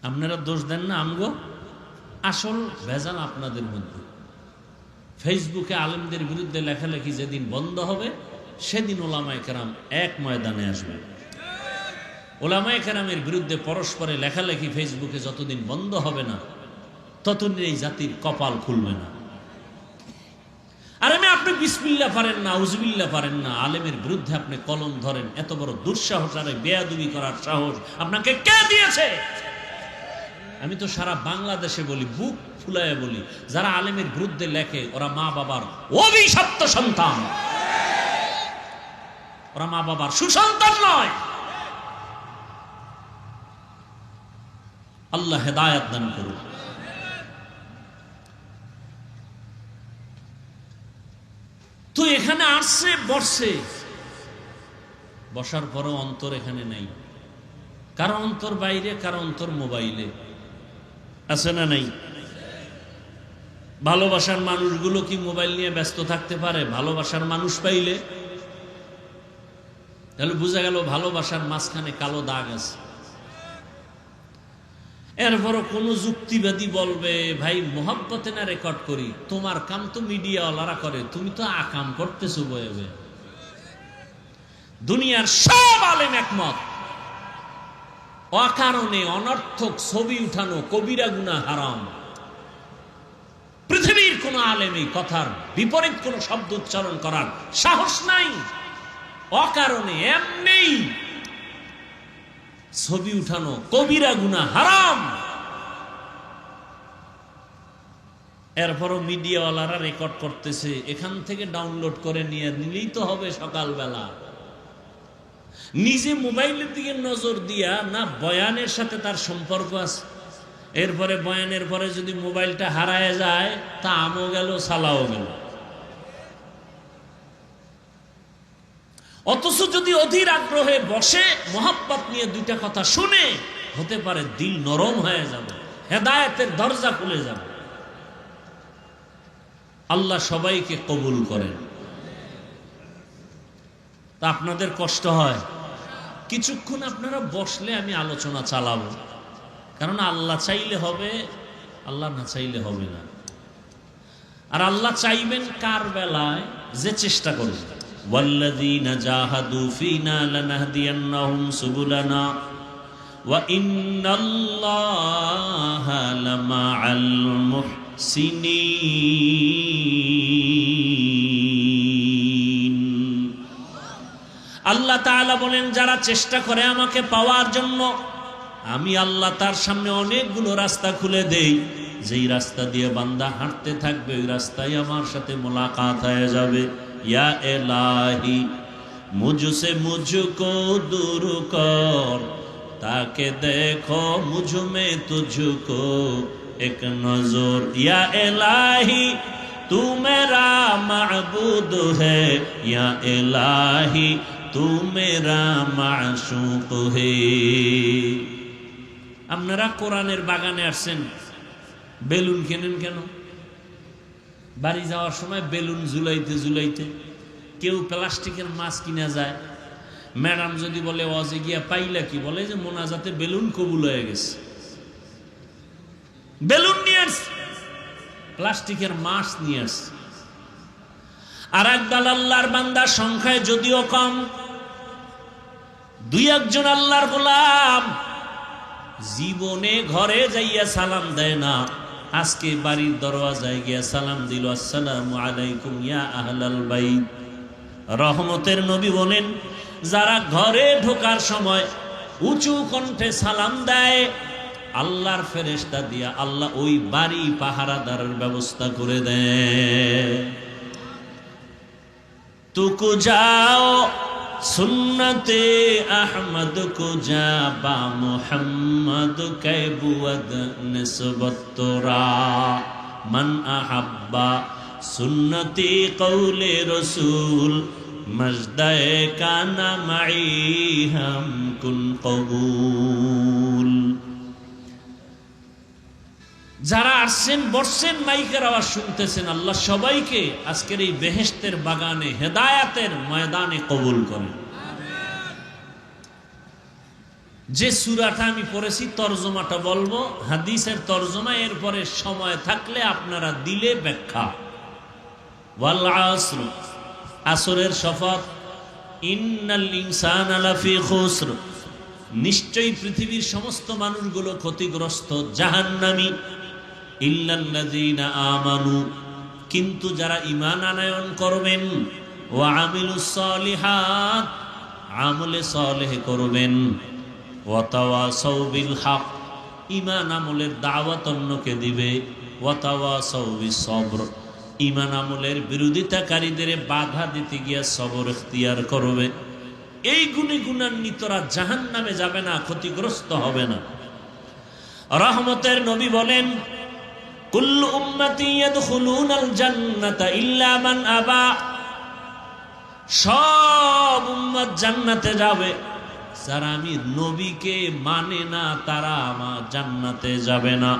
Speaker 1: আপনারা দোষ দেন না আমগো, আসল ভেজাল আপনাদের মধ্যে। ফেসবুকে আলেমদের বিরুদ্ধে লেখালেখি যেদিন বন্ধ হবে, সেদিন ওলামায়ে কেরাম এক ময়দানে আসবে। ওলামায়ে কেরামের বিরুদ্ধে পরস্পরে লেখালেখি ফেসবুকে যতদিন বন্ধ হবে না, ততদিন এই জাতির কপাল খুলবে না। আর আপনি বিসমিল্লাহ পারেন না, আউযুবিল্লাহ পারেন না, আলেমের বিরুদ্ধে আপনি কলম ধরেন, এত বড় দুঃসাহস আর বেয়াদবি করার সাহস আপনাকে কে দিয়েছে? আমি তো সারা বাংলাদেশে বলি, বুক ফুলায় বলি, যারা আলেমের বিরুদ্ধে লেখে ওরা মা বাবার অভিশপ্ত সন্তান, ওরা মা বাবার সুসন্তান নয়। আল্লাহ হেদায়াত দান করুন। তো এখানে আসছে, বসছে, বসার পরও অন্তর এখানে নাই। কারো অন্তর বাইরে, কারো অন্তর মোবাইলে, আছে না নাই? ভালোবাসার মানুষগুলো কি মোবাইল নিয়ে ব্যস্ত থাকতে পারে? ভালোবাসার মানুষ পাইলে তাহলে বোঝা গেল ভালোবাসার মাঝখানে কালো দাগ আছে। এরপরও কোন যুক্তিবাদী বলবে, ভাই মোহাব্বতে না রেকর্ড করি, তোমার কাম তো মিডিয়াওয়ালারা করে, তুমি তো আকাম করতেছো বয়ে বয়ে। দুনিয়ার সব আলেম একমত, অকারণে অনর্থক ছবি উঠানো কবিরা গুনাহ হারাম। পৃথিবীর কোন আলেম এই কথার বিপরীত কোন শব্দ উচ্চারণ করার সাহস নাই। অকারণে এমনি ছবি উঠানো কবিরা গুনাহ হারাম। এরপরও মিডিয়াওয়ালারা রেকর্ড করতেছে, এখান থেকে ডাউনলোড করে নিয়ে নিলেই তো হবে সকালবেলা। নিজে মোবাইলের দিকে নজর দিয়া না বয়ানের সাথে তার সম্পর্ক আছে। এরপরে বয়ানের পরে যদি মোবাইলটা হারায় যায়, তা আমও গেল, সালাও গেল। অথচ যদি অধীর আগ্রহে বসে মোহাব্বত নিয়ে দুইটা কথা শুনে, হতে পারে দিল নরম হয়ে যাবে, হেদায়েতের দরজা খুলে যাবে। আল্লাহ সবাইকে কবুল করেন। তা আপনাদের কষ্ট হয়, কিছুক্ষণ আপনারা বসলে আমি আলোচনা চালাবো, কারণ আল্লাহ চাইলে হবে, আল্লাহ না চাইলে হবে না। আর আল্লাহ চাইবেন কার বেলায়? যে চেষ্টা করবে। ওয়াল্লাযীনা জাহাদু ফীনা লানাহদিয়ান্নাহুম সুবুলানা ওয়া ইন্নাল্লাহা লামাআল মুহসিনিন। আল্লাহ তাআলা বলেন, যারা চেষ্টা করে আমাকে পাওয়ার জন্য, আমি আল্লাহ তার সামনে অনেকগুলো রাস্তা খুলে দেই। যেই রাস্তা দিয়ে বান্দা হাঁটতে থাকবে, ওই রাস্তায় আমার সাথে মোলাকাত হয়ে যাবে। ইয়া ইলাহি মুঝসে মুঝকো দূর কর, তাকে দেখো মুঝ মে তুঝকো এক নজর। ইয়া ইলাহি তু মেরা মা'বুদ হে ইয়া ইলাহি তু মেরা মাশউক হে। আপনারা কোরআনের বাগানে আসছেন, বেলুন কেনেন কেন? বাড়ি যাওয়ার সময় বেলুন ঝুলাইতে ঝুলাইতে কেউ প্লাস্টিকের মাছ কিনা যায়। ম্যাডাম যদি বলে ওয়াজে গিয়া পাইলা কি, বলে যে মোনাজাতে বেলুন কবুল হয়ে গেছে। বেলুন নিয়ে আসছে, প্লাস্টিকের মাছ নিয়ে আসছে। আর একদল আল্লাহর বান্দা সংখ্যায় যদিও কম, দুই একজন আল্লাহর গোলাম জীবনে ঘরে যাইয়া সালাম দেয় না, আজকে বাড়ির দরওয়াজায় গিয়া সালাম দিল, আসসালামু আলাইকুম ইয়া আহলাল বাইত। রহমতের নবী বলেন, যারা ঘরে ঢোকার সময় উঁচু কণ্ঠে সালাম দেয়, আল্লাহর ফেরেশতা দিয়া আল্লাহ ওই বাড়ি পাহারাদারের ব্যবস্থা করে দেয়। তুকু যাও সুন্নতে আহমদ কো যা বা মুহাম্মদ কে বুয়দ নিসবত তোরা মান আহাব্বা সুন্নতি কৌলে রসুল মজদায়ে কানা মাই হাম কুন কবুল। যারা আসছেন বসছেন, মাইকের আওয়াজ শুনতেছেন, আল্লাহ সবাইকে আজকের এই বেহেশতের বাগানে হেদায়াতের ময়দানে কবুল করেন। যে সূরাটা আমি পড়েছি তরজমাটা বলবো, হাদিসের তরজমা, এরপরে সময় থাকলে আপনারা দিলে ব্যাখ্যা। ওয়াল আসর, আসরের শপথ, ইন্নাল ইনসানা লাফি খুসর, নিশ্চয়ই পৃথিবীর সমস্ত মানুষগুলো ক্ষতিগ্রস্ত, জাহান্নামী। ইল্লাল্লাযীনা আমানু, কিন্তু যারা ঈমান আনয়ন করবেন, ওয়া আমিলুস সালিহাত, আমলে সালেহ করবেন, ওয়া তাওয়াসাউ বিল হক, ঈমান আমলের দাওয়াত অন্যকে দিবে, ওয়া তাওয়াসাউ বিস সবর, ঈমান আমলের বিরোধিতাকারীদের বাধা দিতে গিয়ে সবর ইখতিয়ার করবে। এই গুণে গুণান্বিতরা জাহান্নামে যাবে না, ক্ষতিগ্রস্ত হবে না। রহমতের নবী বলেন, কুল্লু উম্মতি ইয়াদখুলুনাল জান্নাতা ইল্লা মান আবা, সব উম্মত জান্নাতে যাবে, যারা আমি নবীকে মানে না তারা আমার জান্নাতে যাবে না।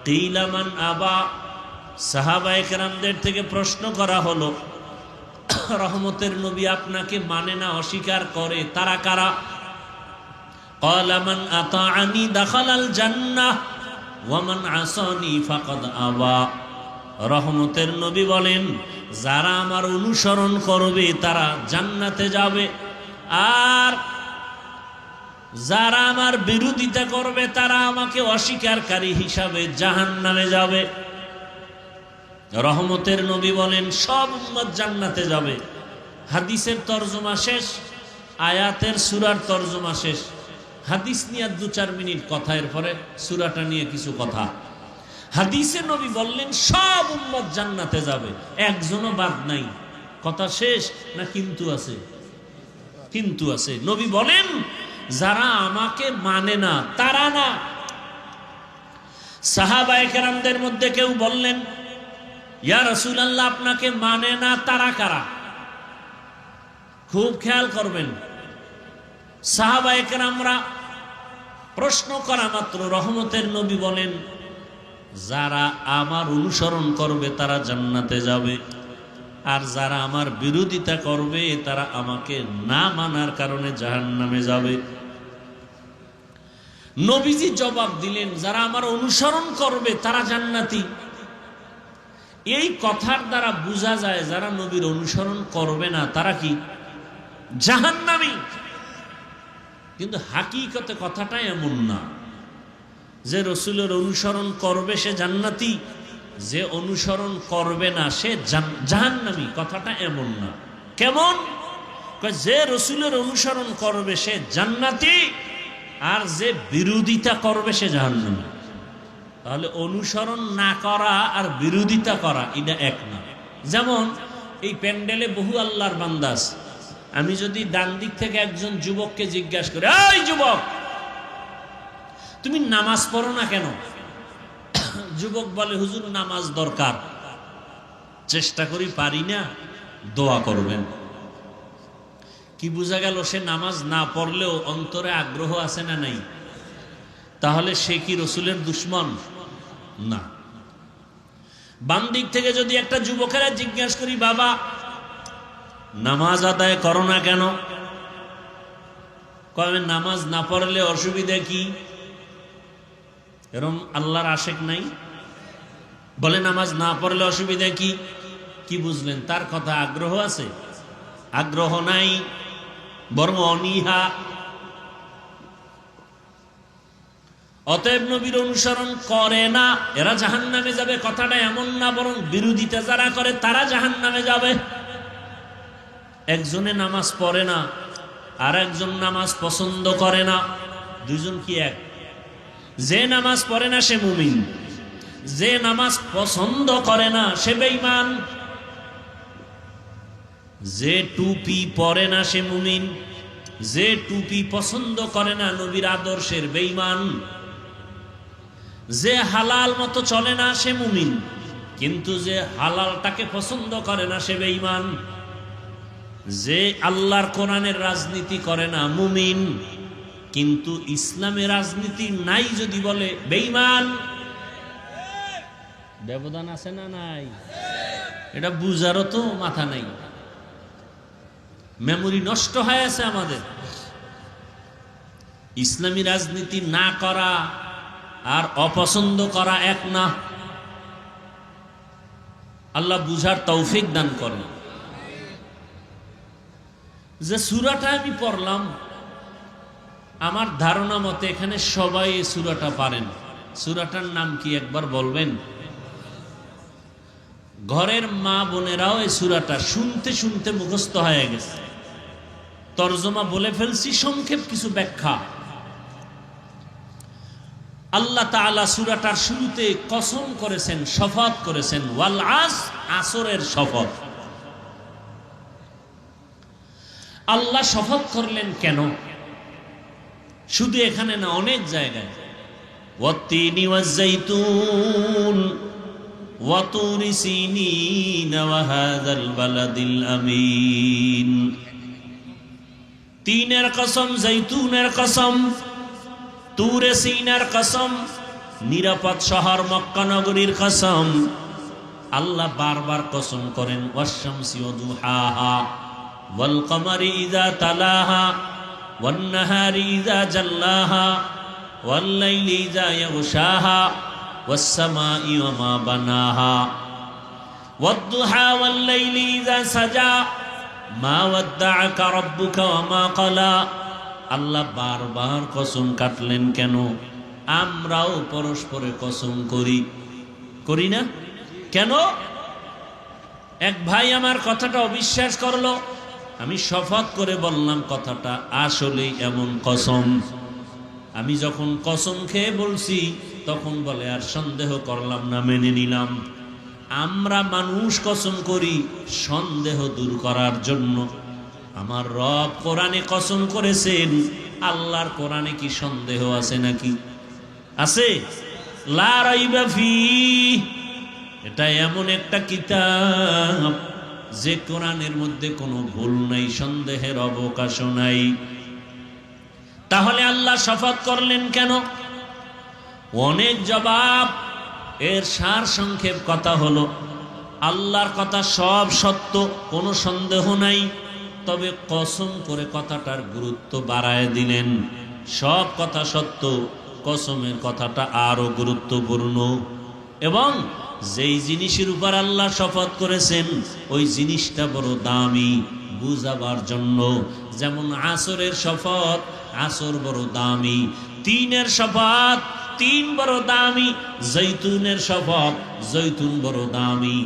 Speaker 1: কিলা মান আবা, সাহাবায়ে কেরামদের থেকে প্রশ্ন করা হলো, রহমতের নবী আপনাকে মানে না, অস্বীকার করে, তারা কারা? ক্বালা মান আতাআনি দাখালাল জান্নাহ ওয়া মান আসানি ফাকাদ আবা। রহমতের নবী বলেন, যারা আমার অনুসরণ করবে তারা জান্নাতে যাবে, আর যারা আমার বিরোধিতা করবে তারা আমাকে অস্বীকারী হিসাবে জাহান্নামে যাবে। রহমতের নবী বলেন, সব উম্মত জান্নাতে যাবে। হাদিসের তরজমা শেষ, আয়াতের সূরার তরজমা শেষ। হাদিস নিয়ে 2-4 মিনিট কথা, এরপরে সূরাটা নিয়ে কিছু কথা। হাদিসে নবী বললেন সব উম্মত জান্নাতে যাবে, একজনও বাদ নাই। কথা শেষ না কিন্তু আছে? কিন্তু আছে। নবী বলেন, যারা আমাকে মানে না তারা না। সাহাবায়ে কেরামদের মধ্যে কেউ বললেন, ইয়া রাসূলুল্লাহ, আপনাকে মানে না তারা কারা? খুব খেয়াল করবেন। সাহাবায়ে কেরামরা প্রশ্ন করা মাত্র রহমতের নবী বলেন, যারা আমার অনুসরণ করবে তারা জান্নাতে যাবে, আর যারা আমার বিরোধিতা করবে তারা আমাকে না মানার কারণে জাহান্নামে যাবে। নবীজি জবাব দিলেন, যারা আমার অনুসরণ করবে তারা জান্নাতি। এই কথার দ্বারা বোঝা যায় যারা নবীর অনুসরণ করবে না তারা কি? জাহান্নামী। কিন্তু হাকিকতে কথাটা এমন না যে রসুলের অনুসরণ করবে সে জান্নাতি, যে অনুসরণ করবে না সে জাহান্নামী। কথাটা এমন না। কেমন? যে রসুলের অনুসরণ করবে সে জান্নাতি, আর যে বিরোধিতা করবে সে জাহান্নামী। তাহলে অনুসরণ না করা আর বিরোধিতা করা এটা এক না। যেমন এই প্যান্ডেলে বহু আল্লাহর বান্দা আছে, আমি যদি ডান দিক থেকে একজন যুবককে জিজ্ঞাসা করি, এই যুবক তুমি নামাজ পড়ো না কেন? যুবক বলে, হুজুর নামাজ দরকার। চেষ্টা করি, পারি না, দোয়া করবেন। কি বোঝা গেল? সে নামাজ না পড়লেও অন্তরে আগ্রহ আছে না নাই? তাহলে সে কি রসুলের দুশ্মন? না। বাম দিক থেকে যদি একটা যুবকেরা জিজ্ঞাসা করি, বাবা নামাজ আদায় করো না কেন? কবে নামাজ না পড়লে অসুবিধা কি? এরকম আল্লাহর আশেক নাই? বলে নামাজ না পড়লে অসুবিধা কি? কি বুঝলেন? তার কথা আগ্রহ আছে? আগ্রহ নাই, বরং অনীহা। অতএব নবীর অনুসরণ করে না, এরা জাহান্নামে যাবে কথাটা এমন না, বরং বিরোধিতা যারা করে তারা জাহান্নামে যাবে। একজনে নামাজ পড়ে না আর একজন নামাজ পছন্দ করে না, দুইজন কি এক? যে নামাজ পড়ে না সে মুমিন, যে নামাজ পছন্দ করে না সে বেঈমান। যে টুপি পরে না সে মুমিন, যে টুপি পছন্দ করে না নবীর আদর্শের বেঈমান। যে হালাল মতো চলে না সে মুমিন, কিন্তু যে হালালটাকে পছন্দ করে না সে বেঈমান। যে আল্লাহর কোরআনের রাজনীতি করে না মুমিন, কিন্তু ইসলামের রাজনীতি নাই যদি বলে বেঈমান। ব্যবধান আছে না নাই? এটা বুঝারও তো মাথা নাই, মেমোরি নষ্ট হয়ে আছে আমাদের। ইসলামী রাজনীতি না করা আর অপছন্দ করা এক না। আল্লাহ বুঝার তৌফিক দান করেন। যে সূরাটা আমি পড়লাম, আমার ধারণা মতে এখানে সবাই এই সূরাটা পারেন। সূরাটার নাম কি একবার বলবেন? ঘরের মা বোনেরাও এই সূরাটা শুনতে শুনতে মুখস্থ হয়ে গেছে। তরজমা বলে ফেলছি, সংক্ষেপ কিছু ব্যাখ্যা। আল্লাহ তাআলা সূরাটার শুরুতে কসম করেছেন, শপথ করেছেন, ওয়াল আসর, আসরের শপথ। আল্লাহ শপথ করলেন কেন? শুধু এখানে না, অনেক জায়গায়। ওয়াত্তিনি ওয়াজ-যাইতুন ওয়া তুরি সিনিন ওয়া হাযাল বালাদিল আমিন। তিনের কসম, জৈতুনের কসম, তুরে সিনার কসম, নিরাপদ শহর মক্কা নগরীর কসম। আল্লাহ বারবার কসম করেন, ওয়াশ-শামসি ওয়া দুহাহা ওয়াল কমারি ইযা তালাহা ওয়ান নাহারি ইযা জাল্লাহা ওয়াল লাইলি ইযা ইয়াগশাহা ওয়াস সামাই ওয়া মা বানাহা ওয়াদ দুহা ওয়াল লাইলি ইযা সাজা মা ওয়াদ্দাআকা রাব্বুকা ওয়া মা ক্বালা। আল্লাহ বারবার কসম কাটলেন কেন? আমরাও পরস্পরে কসম করি না কেন? এক ভাই আমার কথাটা অবিশ্বাস করলো, আমি শপথ করে বললাম কথাটা আসলেই এমন কসম। আমি যখন কসম খেয়ে বলছি তখন বলে আর সন্দেহ করলাম না, মেনে নিলাম। আমরা মানুষ কসম করি সন্দেহ দূর করার জন্য। আমার রব কোরআনে কসম করেছেন, আল্লাহর কোরআনে কি সন্দেহ আছে নাকি? আছে? লা রাইবা ফীহ। এটা এমন একটা কিতাব যে কোরআনের মধ্যে কোনো ভুল নাই, সন্দেহের অবকাশ নাই। তাহলে আল্লাহ শপথ করলেন কেন? অনেক জবাব। এর সার সংক্ষেপ কথা হলো, আল্লাহর কথা সব সত্য, কোনো সন্দেহ নাই, তবে কসম করে কথাটার গুরুত্ব বাড়ায় দিলেন। সব কথা সত্য, কসমের কথাটা আরো গুরুত্বপূর্ণ। এবং যেই জিনিসের উপর আল্লাহ শপথ করেছেন ওই জিনিসটা বড় দামি, বুঝাবার জন্য। যেমন আসরের শপথ, আসর বড় দামি। তিনের শপথ, তিন বড় দামি। জৈতুনের শপথ, জৈতুন বড় দামি।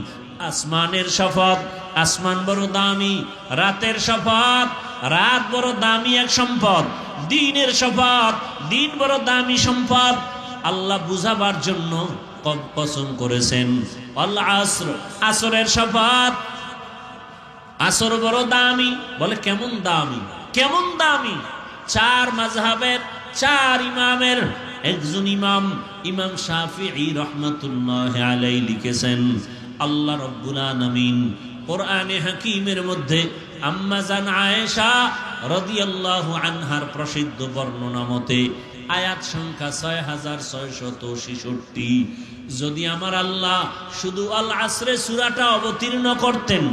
Speaker 1: আসমানের শপথ, আসমান বড় দামি। রাতের শপথ, রাত বড় দামি এক সম্পদ। দিনের শপথ, দিন বড় দামি সম্পদ। আল্লাহ বুঝাবার জন্য কসম করেছেন। আল আসর, আসরের শপথ, আসর বড় দামি। বলে কেমন দামি? কেমন দামি? চার মাযহাবের চার ইমামের একজন ইমাম, ইমাম শাফিঈ রাহমাতুল্লাহি আলাইহি লিখেছেন, আল্লাহ রব্বুল আলামিন কোরআনে হাকিমের মধ্যে আম্মা জান আয়েশা রাদিয়াল্লাহু আনহার প্রসিদ্ধ বর্ণনা মতে আয়াত সংখ্যা 6666। যদি আমার আল্লাহ শুধু আল আসরে সূরাটা অবতীর্ণ করতেন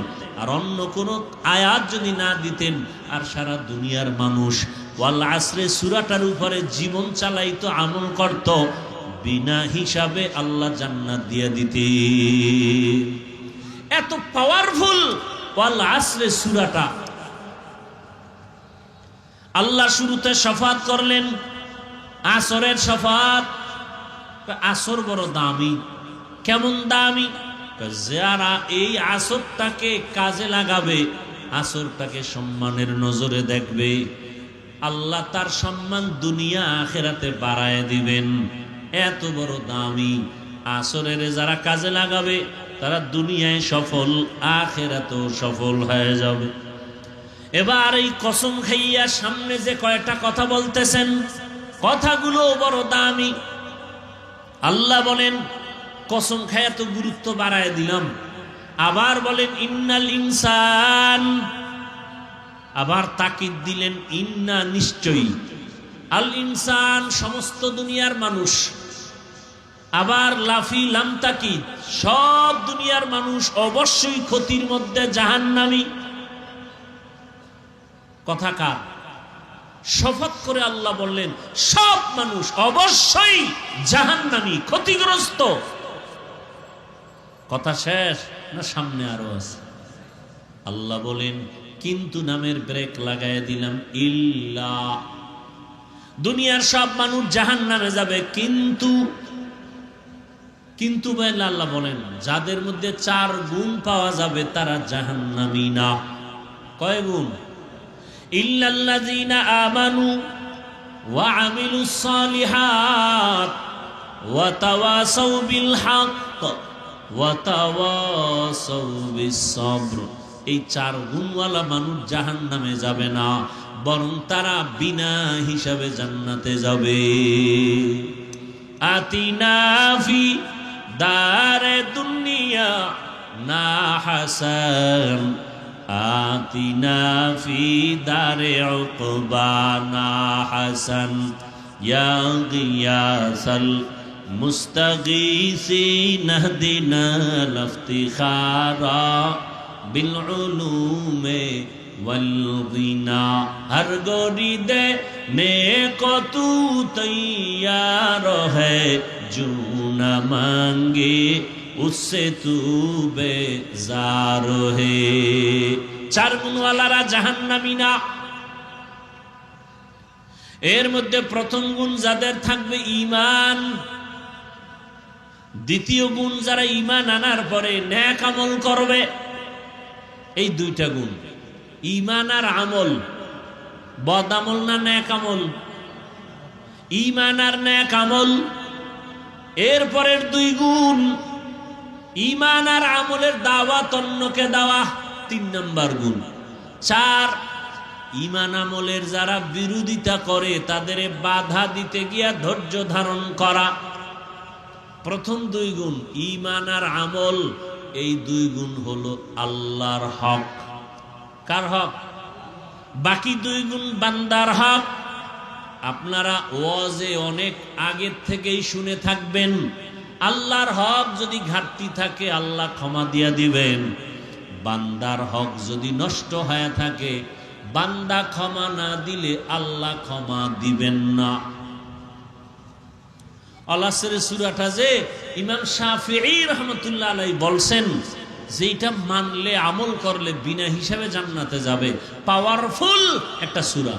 Speaker 1: আর অন্য কোন আয়াত যদি না দিতেন, আর সারা দুনিয়ার মানুষ ওয়াল আসরে সূরাটার উপরে জীবন চালাইতো, আমল করত, বিনা হিসাবে আল্লাহ জান্নাত দিয়ে দিতে। এত পাওয়ারফুল ওয়াল আসরে সূরাটা। আল্লাহ শুরুতে শফাত করলেন, আসরের শফাত। আসর বড় দামি। কেমন দামি? যারা এই আসরটাকে কাজে লাগাবে, আসরটাকে সম্মানের নজরে দেখবে, আল্লাহ তার সম্মান দুনিয়া আখিরাতে বাড়ায় দিবেন। এত বড় দামি আসরের যারা কাজে লাগাবে তারা দুনিয়ায় সফল, আখিরাতেও সফল হয়ে যাবে। এবার এই কসম খাইয়া সামনে যে কয়টা কথা বলতেছেন, কথাগুলো বড় দামি। আল্লাহ বলেন কসম খায়া তো গুরুত্ব বাড়ায় দিলাম। আবার বলেন ইন্নাল ইনসান, আবার তাকিদ দিলেন ইন্না, নিশ্চয়ই। আল ইনসান সমস্ত দুনিয়ার মানুষ। আবার লাফি লাম তাকিদ, সব দুনিয়ার মানুষ অবশ্যই ক্ষতির মধ্যে জাহান্নামী। কথা কার? শপথ করে আল্লাহ বললেন সব মানুষ অবশ্যই জাহান্নামী, ক্ষতিগ্রস্ত। কথা শেষ না সামনে আরো আছে? আল্লাহ বলেন কিন্তু নামের ব্রেক লাগায় দিলাম। ইল্লা, দুনিয়ার সব মানুষ জাহান্নামে যাবে, কিন্তু কিন্তু বলে আল্লাহ বলেন যাদের মধ্যে 4 গুণ পাওয়া যাবে তারা জাহান্নামী না। কয় গুণ? ইল্লাল্লাযীনা আমানু ওয়া আমিলুস সালিহাত ওয়া তাওয়াসাউ বিল হক ওয়া তাওয়াসাউ বিস সবর। এই 4 গুণওয়ালা মানুষ জাহান্নামে যাবে না, বরং তারা বিনা হিসাবে জান্নাতে যাবে। আতিনা ফি দারে দুনিয়া না হাসান, আতিনা ফি দারে উকবানা হাসান, ইয়া গিয়াসাল মুস্তাগীসিন ইহদিনা লিফতিখারা বিল উলুমে ওয়াল গিনা। হর গোরি দে নেको तू तैयार है, जो न मांगे उससे तू बेजार है। 4 গুণওয়ালারা জাহান্নামী না। এর মধ্যে প্রথম গুণ যাদের থাকবে ঈমান, দ্বিতীয় গুণ যারা ঈমান আনার পরে নেক আমল করবে। এই 2টা গুণ, ঈমান আর আমল। বদ আমল না নেক আমল? ঈমান আর নেক আমল। এর পরের 2 গুণ ঈমান আর আমলের দাওয়াত, অন্যকে দেওয়া, 3 নম্বর গুণ। 4 ঈমান আমলের যারা বিরোধিতা করে তাদের বাধা দিতে গিয়া ধৈর্য ধারণ করা। প্রথম 2 গুণ ঈমান আর আমল, এই 2 গুণ হলো আল্লাহর হক। কার হক? বাকি 2 গুণ বান্দার হক। আপনারা ওয়াজে অনেক আগের থেকেই শুনে থাকবেন, আল্লাহর হক যদি ঘাটতি থাকে আল্লাহ ক্ষমা দিয়া দিবেন। বান্দার হক যদি নষ্ট হয়ে থাকে, বান্দা ক্ষমা না দিলে আল্লাহ ক্ষমা দিবেন না। আল আসরের সূরাটা যে ইমাম শাফিঈ রাহমাতুল্লাহ আলাইহি বলছেন যেটা মানলে আমল করলে বিনা হিসাবে জান্নাতে যাবে, পাওয়ারফুল একটা সূরা।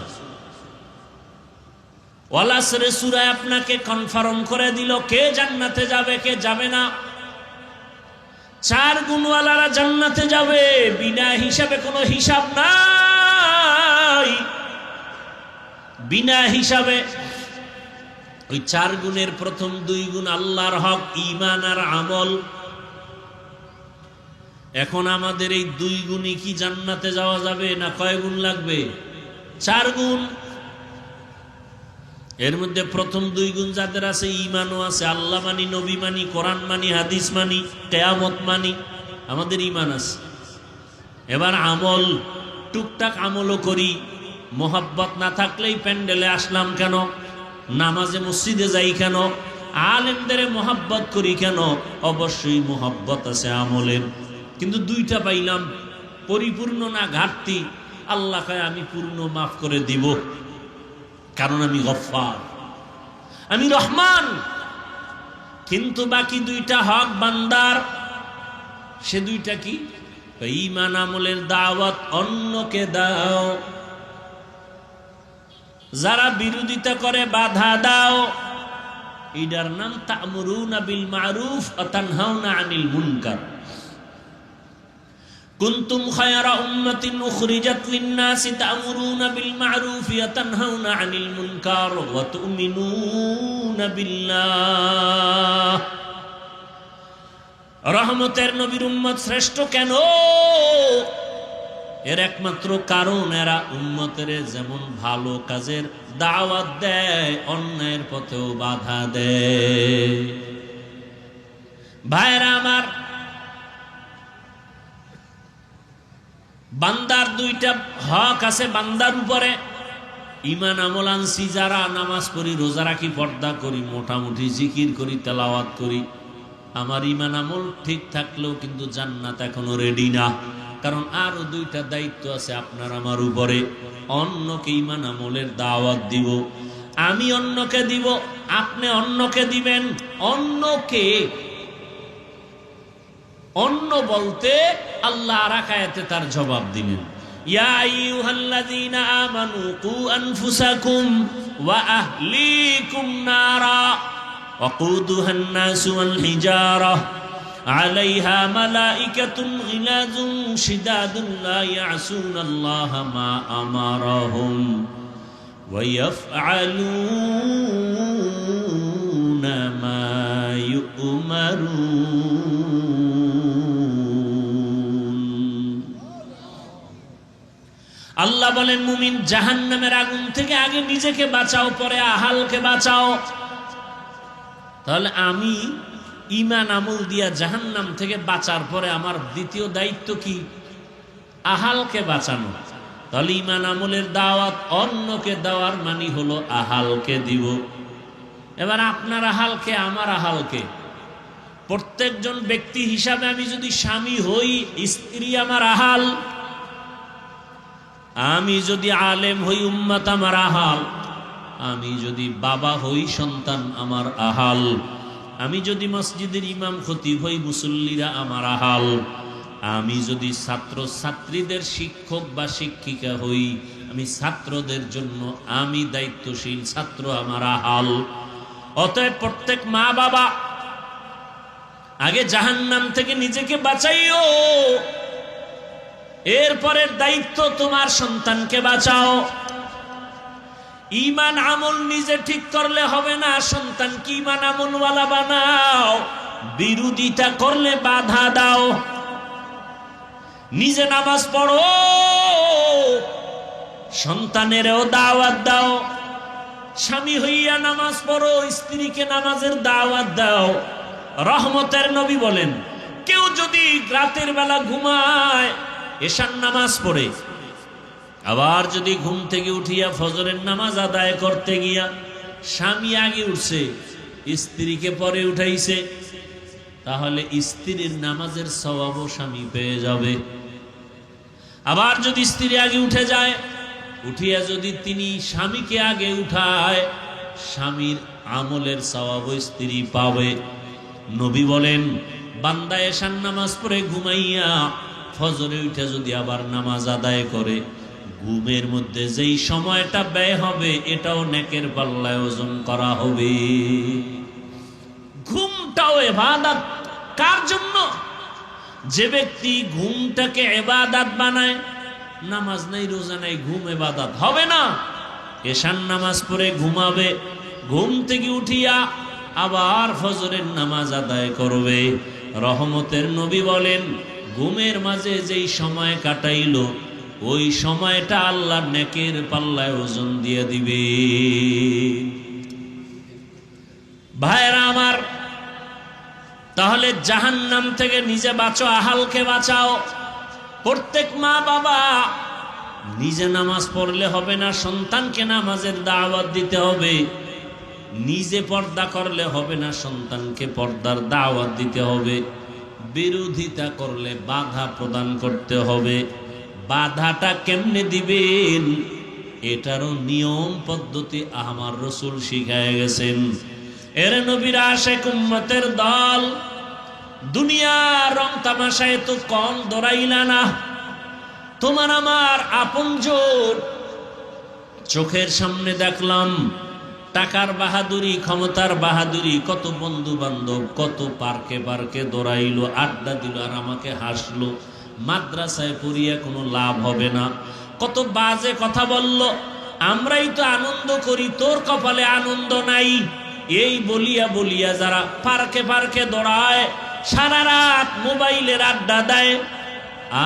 Speaker 1: আল আসরের সূরা আপনাকে কনফার্ম করে দিল কে জান্নাতে যাবে কে যাবে না। 4 গুণওয়ালারা জান্নাতে যাবে, বিনা হিসাবে, কোনো হিসাব নাই, বিনা হিসাবে। ওই 4 গুণের প্রথম 2 গুণ আল্লাহর হক, ঈমান আর আমল। এখন আমাদের এই 2 গুণই কি জান্নাতে যাওয়া যাবে না কয় গুণ লাগবে? 4 গুণ। এর মধ্যে প্রথম 2 গুণ যাদের আছে, ঈমানও আছে, আল্লাহ মানি, নবী মানি, কোরআন মানি, হাদিস মানি, কিয়ামত মানি, আমাদের ঈমান আছে। এবার আমল, টুকটাক আমলও করি, মোহাব্বত না থাকলেই প্যান্ডেলে আসলাম কেন, নামাজে মসজিদে যাই কেন, আলেমদের মোহাব্বত করি কেন? অবশ্যই মোহাব্বত আছে আমলের, কিন্তু দুইটা পাইলাম, পরিপূর্ণ না ঘাটতি। আল্লাহ কয় আমি পূর্ণ মাফ করে দিব, কারণ আমি গফফার, আমি রহমান। কিন্তু বাকি দুইটা হক বান্দার, সে দুইটা কি? ঈমান আমলের দাওয়াত অন্যকে দাও, যারা বিরোধিতা করে বাধা দাও। এটার নাম তা'মুরুনা বিল মা'রুফ ওয়া তানহাউনা আনিল মুনকার। কুনতুম খায়রা উম্মাতিন উখরিজাত লিন-নাসি তা'মুরুনা বিল মা'রুফি ওয়া তানহাউনা আনিল মুনকার ওয়া তু'মিনুনা বিল্লাহ। রহমতের নবীর উম্মত শ্রেষ্ঠ কেন? এর একমাত্র কারণ এরা উম্মতের যেমন ভালো কাজের দাওয়াত দেয়, অন্যায়ের পথেও বাধা দেয়। ভাইরা আমার, বান্দার দুইটা হক আছে বান্দার উপরে। ঈমান আমল আনছি যারা, নামাজ পড়ি, রোজা রাখি, পর্দা করি, মোটামুটি জিকির করি, তেলাওয়াত করি, আমার ঈমান আমল ঠিক থাকলেও কিন্তু জান্নাত এখনো রেডি না। কারণ আরো দুইটা দায়িত্ব আছে আপনার আমার উপরে। অন্যকে ঈমান আমলের দাওয়াত দিব, আমি অন্যকে দিব, আপনি অন্যকে দিবেন। অন্যকে, অন্য বলতে আল্লাহ আর এক আয়াতে তার জবাব দিলেন, ইয়া আইয়ুহাল্লাযীনা আমানু কু আনফুসাকুম ওয়া আহলিকুম নারা ওয়াকুদুহান নাসু ওয়াল হিজারাহ আলাইহা মালাইকাতুন গিলাযুন শিদাদুন লা ইয়াসুনাল্লাহা মা আমারাহুম ওয়া ইয়াফআলুনা মা ইউমারুন। আল্লাহ বলেন, মুমিন জাহান্নামের আগুন থেকে আগে নিজেকে বাঁচাও, পরে আহালকে বাঁচাও। তাহলে আমি ঈমান আমল দিয়া জাহান্নাম থেকে বাঁচার পরে আমার দ্বিতীয় দায়িত্ব কি? আহালকে বাঁচানো। তাহলে ঈমান আমলের দাওয়াত অন্যকে দেওয়ার মানে হলো আহালকে দিব। এবার আপনার আহালকে, আমার আহালকে, প্রত্যেকজন ব্যক্তি হিসাবে আমি যদি স্বামী হই, স্ত্রী আমার আহাল। আমি যদি আলেম হই, উম্মত আমার আহাল। আমি যদি বাবা হই, সন্তান আমার আহাল। আমি যদি মসজিদের ইমাম খতিব হই, মুসল্লিরা আমার আহাল। আমি যদি ছাত্র ছাত্রীদের শিক্ষক বা শিক্ষিকা হই, আমি ছাত্রদের জন্য আমি দায়িত্বশীল, ছাত্র আমার আহাল। অতএব প্রত্যেক মা বাবা আগে জাহান্নাম থেকে নিজেকে বাঁচাইও, এরপরের দায়িত্ব তোমার সন্তানকে বাঁচাও। ঈমান আমল নিজে ঠিক করলে হবে না, সন্তানকে ঈমান আমলওয়ালা বানাও। বিরোধিতা করলে বাধা দাও। নিজে নামাজ পড়ো, সন্তানেরও দাওয়াত দাও। স্বামী হইয়া নামাজ পড়ো, স্ত্রীকে নামাজের দাওয়াত দাও। রহমতের নবী বলেন, কেউ যদি রাতের বেলা ঘুমায়, এশার নামাজ পড়ে, আবার যদি ঘুম থেকে উঠিয়া ফজরের নামাজ আদায় করতে গিয়া স্বামী আগে উঠছে, স্ত্রীকে পরে উঠাইছে, তাহলে স্ত্রীর নামাজের সওয়াবও স্বামী পেয়ে যাবে। আবার যদি স্ত্রী আগে উঠে যায়, উঠিয়া যদি তিনি স্বামীকে আগে উঠায়, স্বামীর আমলের সওয়াবও স্ত্রী পাবে। নবী বলেন, বান্দা এশার নামাজ পড়ে ঘুমাইয়া ফজরে উঠে যদি আবার নামাজ আদায় করে, ঘুমের মধ্যে যেই সময়টা ব্যয় হবে, এটাও নেকের পাল্লায় ওজন করা হবে। ঘুমটাও ইবাদত। কার জন্য? যে ব্যক্তি ঘুমটাকে ইবাদত বানায়, নামাজ নাই, রোজা নাই, ঘুম ইবাদত হবে না। এশার নামাজ পড়ে ঘুমাবে, ঘুম থেকে উঠিয়া আবার ফজরের নামাজ আদায় করবে। রহমতের নবী বলেন, ঘুমের মাঝে যেই সময় কাটাইলো, ওই সময়টা আল্লাহ নেকের পাল্লায় ওজন দিয়ে দিবে। ভাইরা আমার, তাহলে জাহান্নাম থেকে নিজে বাঁচো, আহালকে বাঁচাও। প্রত্যেক মা বাবা নিজে নামাজ পড়লে হবে না, সন্তানকে নামাজের দাওয়াত দিতে হবে। নিজে পর্দা করলে হবে না, সন্তানকে পর্দার দাওয়াত দিতে হবে। বিরোধিতা করলে বাধা প্রদান করতে হবে। বাধাটা কেমনে দিবেন এটারও নিয়ম পদ্ধতি আমার রাসূল শিখায় গেছেন। এর নবীর আশিক উম্মতের দল, দুনিয়ার রং তামাশায় তো কম দৌড়াইলা না। তোমার আমার আপনজন চোখের সামনে দেখলাম টাকার বাহাদুরি, ক্ষমতার বাহাদুরি, কত বন্ধু বান্ধব কত পার্কে পার্কে দৌড়াইলো, আড্ডা দিল আর আমাকে হাসলো। মাদ্রাসায় পড়িয়া কোনো লাভ হবে না, কত বাজে কথা বলল, আমরাই তো আনন্দ করি, তোর কপালে আনন্দ নাই। এই বলিয়া বলিয়া যারা পার্কে পার্কে দৌড়ায়, সারা রাত মোবাইলের আড্ডা দেয়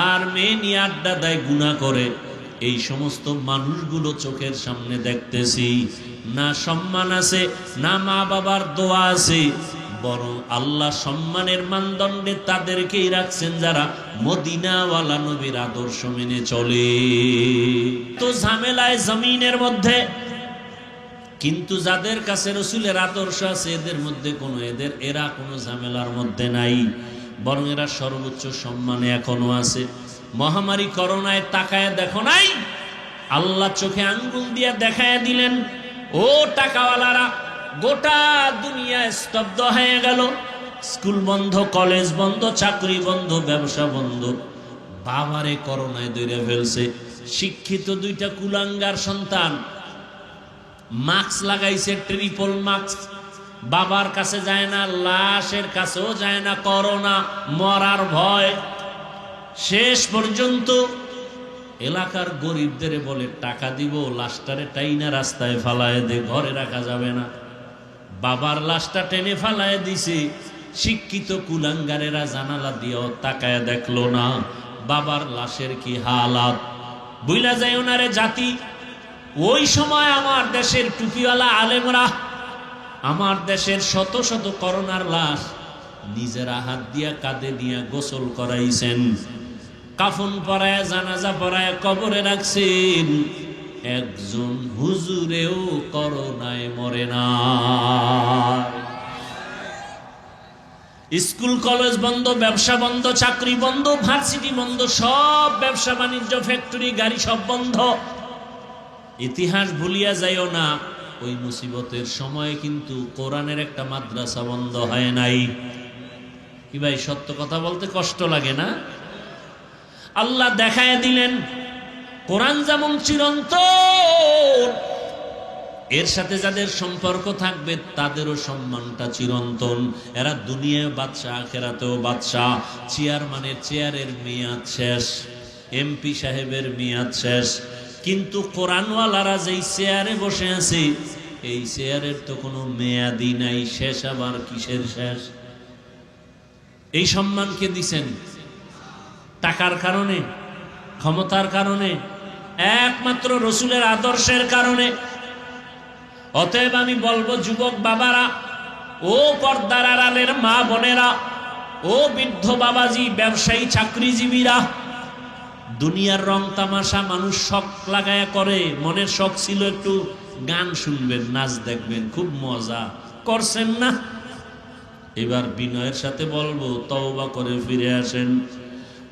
Speaker 1: আর মেয়ে নিয়ে আড্ডা দেয়, গুনাহ করে, এই সমস্ত মানুষগুলো চোখের সামনে দেখতেছি। না সম্মান আছে, না মা বাবার দোয়া আছে, বরং আল্লাহ সম্মানের মানদণ্ডে তাদেরকেই রাখছেন যারা মদিনাওয়ালা নবীর আদর্শ মেনে চলে। তো ঝামেলায় জমিনের মধ্যে, কিন্তু যাদের কাছে রাসূলের আদর্শ আছে এদের মধ্যে এরা কোনো ঝামেলার মধ্যে নাই, বরং এরা সর্বোচ্চ সম্মানে এখনো আছে। মহামারী করোনায় তাকায় দেখো নাই, আল্লাহ চোখে আঙ্গুল দিয়া দেখায় দিলেন, ও টাকাওয়ালারা, গোটা দুনিয়া স্তব্ধ হয়ে গেল। স্কুল বন্ধ, কলেজ বন্ধ, চাকরি বন্ধ, ব্যবসা বন্ধ। বাবারে করোনায় ধরে ফেলছে। শিক্ষিত দুইটা কুলাঙ্গার সন্তান মাস্ক লাগাইছে, ট্রিপল মাস্ক, বাবার কাছে যায় না, লাশের কাছেও যায় না, করোনা মরার ভয়। শেষ পর্যন্ত এলাকার গরিবদের বলে টাকা দিব, লাশটারে টাইনা রাস্তায় ফালায় দে, ঘরে রাখা যাবে না। বাবার লাশটা টেনে ফালায় দিছে। শিক্ষিত কুলাঙ্গারেরা জানালা দিয়েও তাকায় দেখলো না বাবার লাশের কি হালাত। বুইলা যায় ওনারে জাতি। ওই সময় আমার দেশের টুপিওয়ালা আলেমরা আমার দেশের শত শত করোনার লাশ নিজেরা হাত দিয়া কাঁধে দিয়া গোসল করাইছেন, কাফন পরায়, জানাজা পরায় কবরে রাখছেন। একজন হুজুরেও করোনায় মরে না। স্কুল কলেজ বন্ধ, ব্যবসা বন্ধ, চাকরি বন্ধ, ভার্সিটি বন্ধ, সব ব্যবসা বাণিজ্য, ফ্যাক্টরি, গাড়ি সব বন্ধ। ইতিহাস ভুলিয়া যাইও না, ওই মুসিবতের সময় কিন্তু কোরআনের একটা মাদ্রাসা বন্ধ হয় নাই। কি ভাই, সত্য কথা বলতে কষ্ট লাগে না? আল্লাহ দেখায় দিলেন কোরআন যেমন চিরন্তন, এর সাথে যাদের সম্পর্ক থাকবে তাদেরও সম্মানটা চিরন্তন। এরা দুনিয়ায় বাদশা, আখেরাতেও বাদশা। চেয়ারম্যানের চেয়ারের মেয়াদ শেষ, এমপি সাহেবের মেয়াদ শেষ, কিন্তু কোরআনওয়ালারা যেই চেয়ারে বসে আছে এই চেয়ারের তো কোনো মেয়াদি নাই। শেষ আবার কিসের শেষ? এই সম্মানকে দিছেন টাকার কারণে, ক্ষমতার কারণে, একমাত্র রাসূলের আদর্শের কারণে। অতএব আমি বলবো যুবক বাবারা, ও পর্দার আড়ালের মা বোনেরা, ও বৃদ্ধ বাবাজি, ব্যবসায়ী, চাকরিজীবীরা, দুনিয়ার রং তামাশা মানুষ শখ লাগায়া করে। মনের শখ ছিল একটু গান শুনবেন, নাচ দেখবেন, খুব মজা করছেন না? এবার বিনয়ের সাথে বলবো তওবা করে ফিরে আসেন।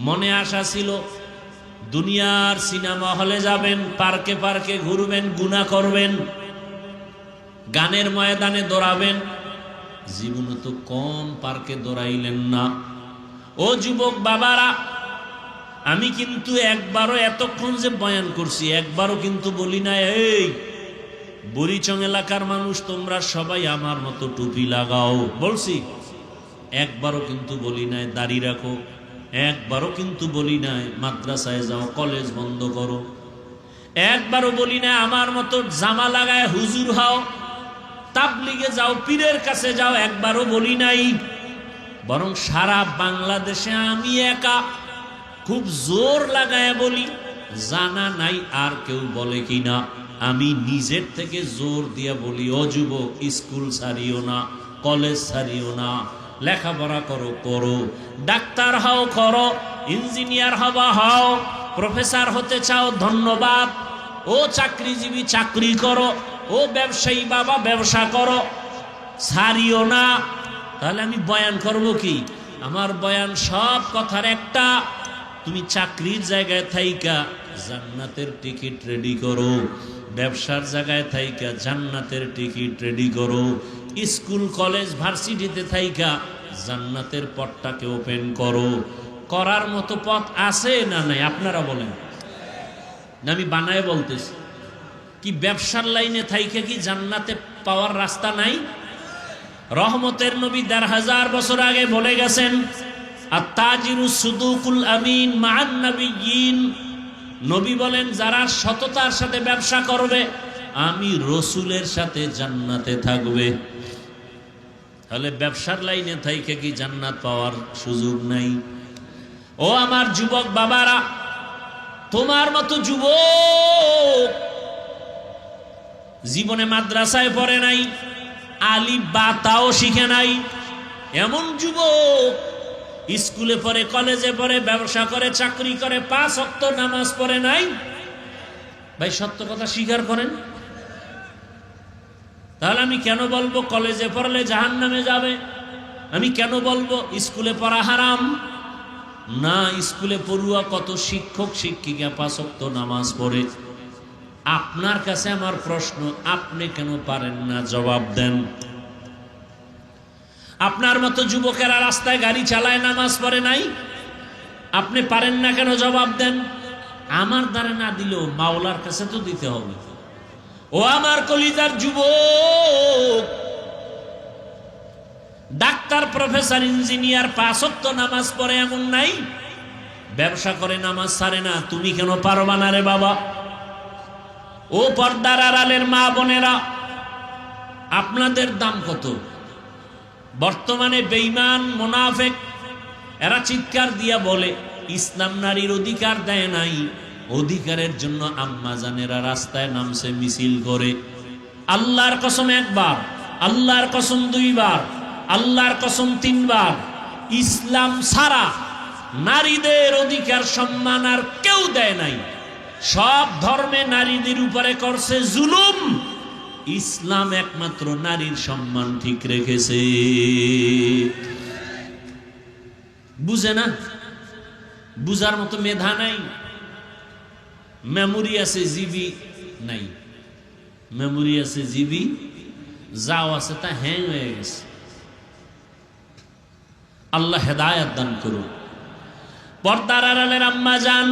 Speaker 1: মনে আশা ছিল দুনিয়ার সিনেমা হলে যাবেন, পার্কে পার্কে ঘুরবেন, গুনাহ করবেন, গানের ময়দানে দৌড়াবেন। জীবনে তো কম পার্কে দৌড়াইলেন না। ও যুবক বাবারা, আমি কিন্তু একবারও এতক্ষণ যে বয়ান করছি একবারও কিন্তু বলি না এই বুড়িচং এলাকার মানুষ তোমরা সবাই আমার মতো টুপি লাগাও, বলছি? একবারও কিন্তু বলি নাই দাড়ি রাখো, একবারও কিন্তু বলি নাই মাদ্রাসায় যাও, কলেজ বন্ধ করো, একবারও বলি না আমার মতো জামা লাগায় হুজুর হও, তাবলিগে যাও, পীরের কাছে যাও, একবারও বলি নাই। বরং সারা বাংলাদেশে আমি একা খুব জোর লাগায় বলি, জানা নাই আর কেউ বলে কিনা, আমি নিজের থেকে জোর দিয়ে বলি, ও যুবক, স্কুল ছাড়িও না, কলেজ ছাড়িও না, লেখাপড়া করো করো, ডাক্তার হও করো, ইঞ্জিনিয়ার হবা হও, প্রফেসর হতে চাও ধন্যবাদ, ও চাকরিজীবী চাকরি করো, ও ব্যবসায়ী বাবা ব্যবসা করো, ছাড়িও না। তাহলে আমি বয়ান করব কি? আমার বয়ান সব কথার একটা, তুমি চাকরির জায়গায় থাইকা জান্নাতের টিকিট রেডি করো, ব্যবসার জায়গায় থাইকা জান্নাতের টিকিট রেডি করো, স্কুল কলেজ ভার্সিটিতে থাইকা জান্নাতের পথটাকে ওপেন করো। করার মতো পথ আছে না নাই আপনারা বলেন? না আমি বানায় বলতেছি? কি ব্যবসার লাইনে থাইকা কি জান্নাতে পাওয়ার রাস্তা নাই? রহমতের নবী ১৫০০ বছর আগে বলে গেছেন, আত-তাজিরু সুদুকুল আমিন মা'আন নাবিয়্যিন। নবী বলেন যারা সততার সাথে ব্যবসা করবে আমি রসুলের সাথে জান্নাতে থাকবে। তাহলে ব্যবসার লাইনে থাইকে কি জান্নাত পাওয়ার সুযোগ নাই? ও আমার যুবক বাবারা, তোমার মতো যুবক জীবনে মাদ্রাসায় পড়ে নাই, আলিফ বা তাও শিখে নাই, এমন যুবক স্কুলে পড়ে, কলেজে পড়ে, ব্যবসা করে, চাকরি করে, 5 ওয়াক্ত নামাজ পড়ে নাই। ভাই সত্য কথা স্বীকার করেন। তাহলে আমি কেন বলবো কলেজে পড়লে জাহান্নামে যাবে? আমি কেন বলবো স্কুলে পড়া হারাম? না, স্কুলে পড়ুয়া কত শিক্ষক শিক্ষিকা 5 ওয়াক্ত নামাজ পড়ে। আপনার কাছে আমার প্রশ্ন, আপনি কেন পারেন না? জবাব দেন। আপনার মতো যুবকেরা রাস্তায় গাড়ি চালায়, নামাজ পড়ে নাই, আপনি পারেন না কেন? জবাব দেন। আমার দ্বারা না দিলেও মাওলার কাছে তো দিতে হবে। ও আমার কলিজার যুবক, ডাক্তার, প্রফেসর, ইঞ্জিনিয়ার 5 ওয়াক্ত নামাজ পড়ে এমন নাই, ব্যবসা করে নামাজ ছাড়ে না, তুমি কেন পারবা না রে বাবা? ও পর্দার আড়ালের মা বোনেরা, আপনাদের দাম কত? বর্তমানে বেঈমান মুনাফিক এরা চিৎকার দিয়া বলে ইসলাম নারীর অধিকার দেয় নাই, অধিকারের জন্য আম্মা জানেরা রাস্তায় নামছে, মিছিল করে। আল্লাহর কসম 1 বার, আল্লাহর কসম 2 বার, আল্লাহর কসম 3 বার, ইসলাম ছাড়া নারীদের অধিকার সম্মান আর কেউ দেয় নাই। সব ধর্মে নারীদের উপরে করছে জুলুম, ইসলাম একমাত্র নারীর সম্মান ঠিক রেখেছে। বুঝে না? বুঝার মতো মেধা নাই, মেমোরি আছে জিবি নাই, মেমোরি আছে জিবি, যাও আছে তা হ্যাং হয়ে গেছে। আল্লাহ হেদায়েত দান করুন। পর্দার আড়ালের আম্মা জান,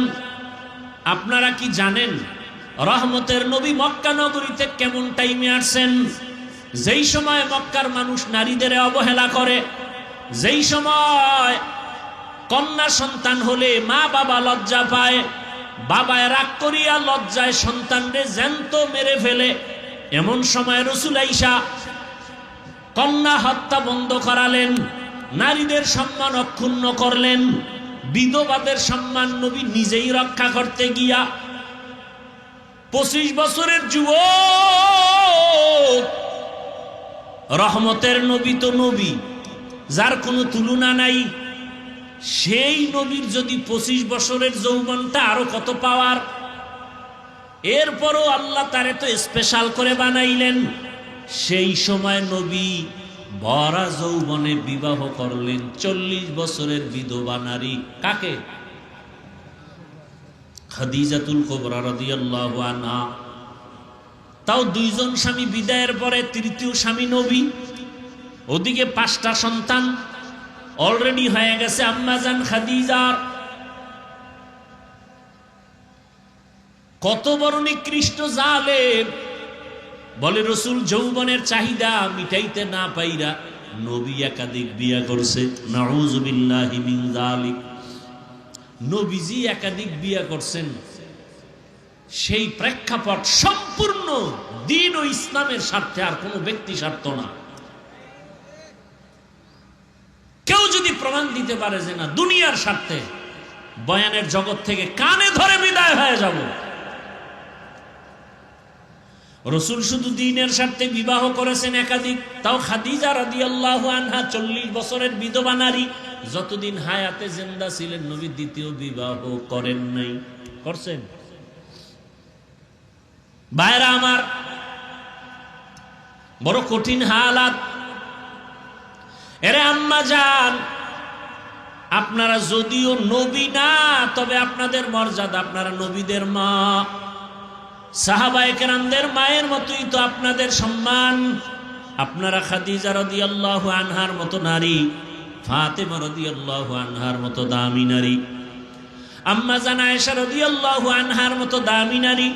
Speaker 1: আপনারা কি জানেন রহমতের নবী মক্কা নগরীতে কেমন টাইমে আসছেন? যেই সময় মক্কার মানুষ নারীদের অবহেলা করে, যেই সময় কন্যা সন্তান হলে মা বাবা লজ্জা পায়, বাবায় রাগ করিয়া লজ্জায় সন্তানরে জ্যান্ত মেরে ফেলে, এমন সময় রাসূল আয়েশা কন্যা হত্যা বন্ধ করালেন, নারীদের সম্মান অক্ষুণ্ণ করলেন, বিধবাদের সম্মান নবী নিজেই রক্ষা করতে গিয়া 25 বছরের যুবক, রহমতের নবী তো নবী, যার কোনো তুলনা নাই, সেই নবীর যদি 25 বছরের যৌবনটা আরো কত পাওয়ার। এরপরও আল্লাহ তারে তো স্পেশাল করে বানাইলেন। সেই সময় নবী ভরা যৌবনে বিবাহ করলেন 40 বছরের বিধবা নারী। কাকে? খাদিজাতুল কুবরা রাদিয়াল্লাহু আনহা। তাও 2 জন স্বামী বিদায়ের পরে 3য় স্বামী নবী। ওদিকে 5টা সন্তান অলরেডি হয়ে গেছে আম্মাজান খাদিজার। কত বড় নিকৃষ্ট জালেম! বলে রাসূল যৌবনের চাহিদা মিটাইতে না পাইরা নবী একাধিক বিয়ে করছে। নাউযুবিল্লাহি মিন যালিক। নবীজি একাধিক বিয়ে করছেন, সেই প্রেক্ষাপট সম্পূর্ণ দ্বীন ও ইসলামের স্বার্থে, আর কোনো ব্যক্তি স্বার্থ না। কেউ যদি প্রমাণ দিতে পারে যে না দুনিয়ার স্বার্থে, বয়ানের জগৎ থেকে কানে ধরে বিদায় হয়ে যাব। রসুল শুধু দ্বীনের স্বার্থে বিবাহ করেছেন একাধিক, তাও খাদিজা রাদিয়াল্লাহু আনহা 40 বছরের বিধবা নারী, যতদিন হায়াতে জিন্দা ছিলেন নবী দ্বিতীয় বিবাহ করেন নাই। করছেন? ভাইরা আমার, বড় কঠিন হালাত। এরে আম্মা জান, আপনারা যদিও নবী না, তবে আপনাদের মর্যাদা, আপনারা নবীদের মা, সাহাবায়ে কেরামদের মায়ের মতোই তো আপনাদের সম্মান। আপনারা খাদিজা রাদিয়াল্লাহু আনহার মতো নারী, ফাতেমা রাদিয়াল্লাহু আনহার মতো দামি নারী, আম্মা জান আয়েশা রাদিয়াল্লাহু আনহার মতো দামি নারী।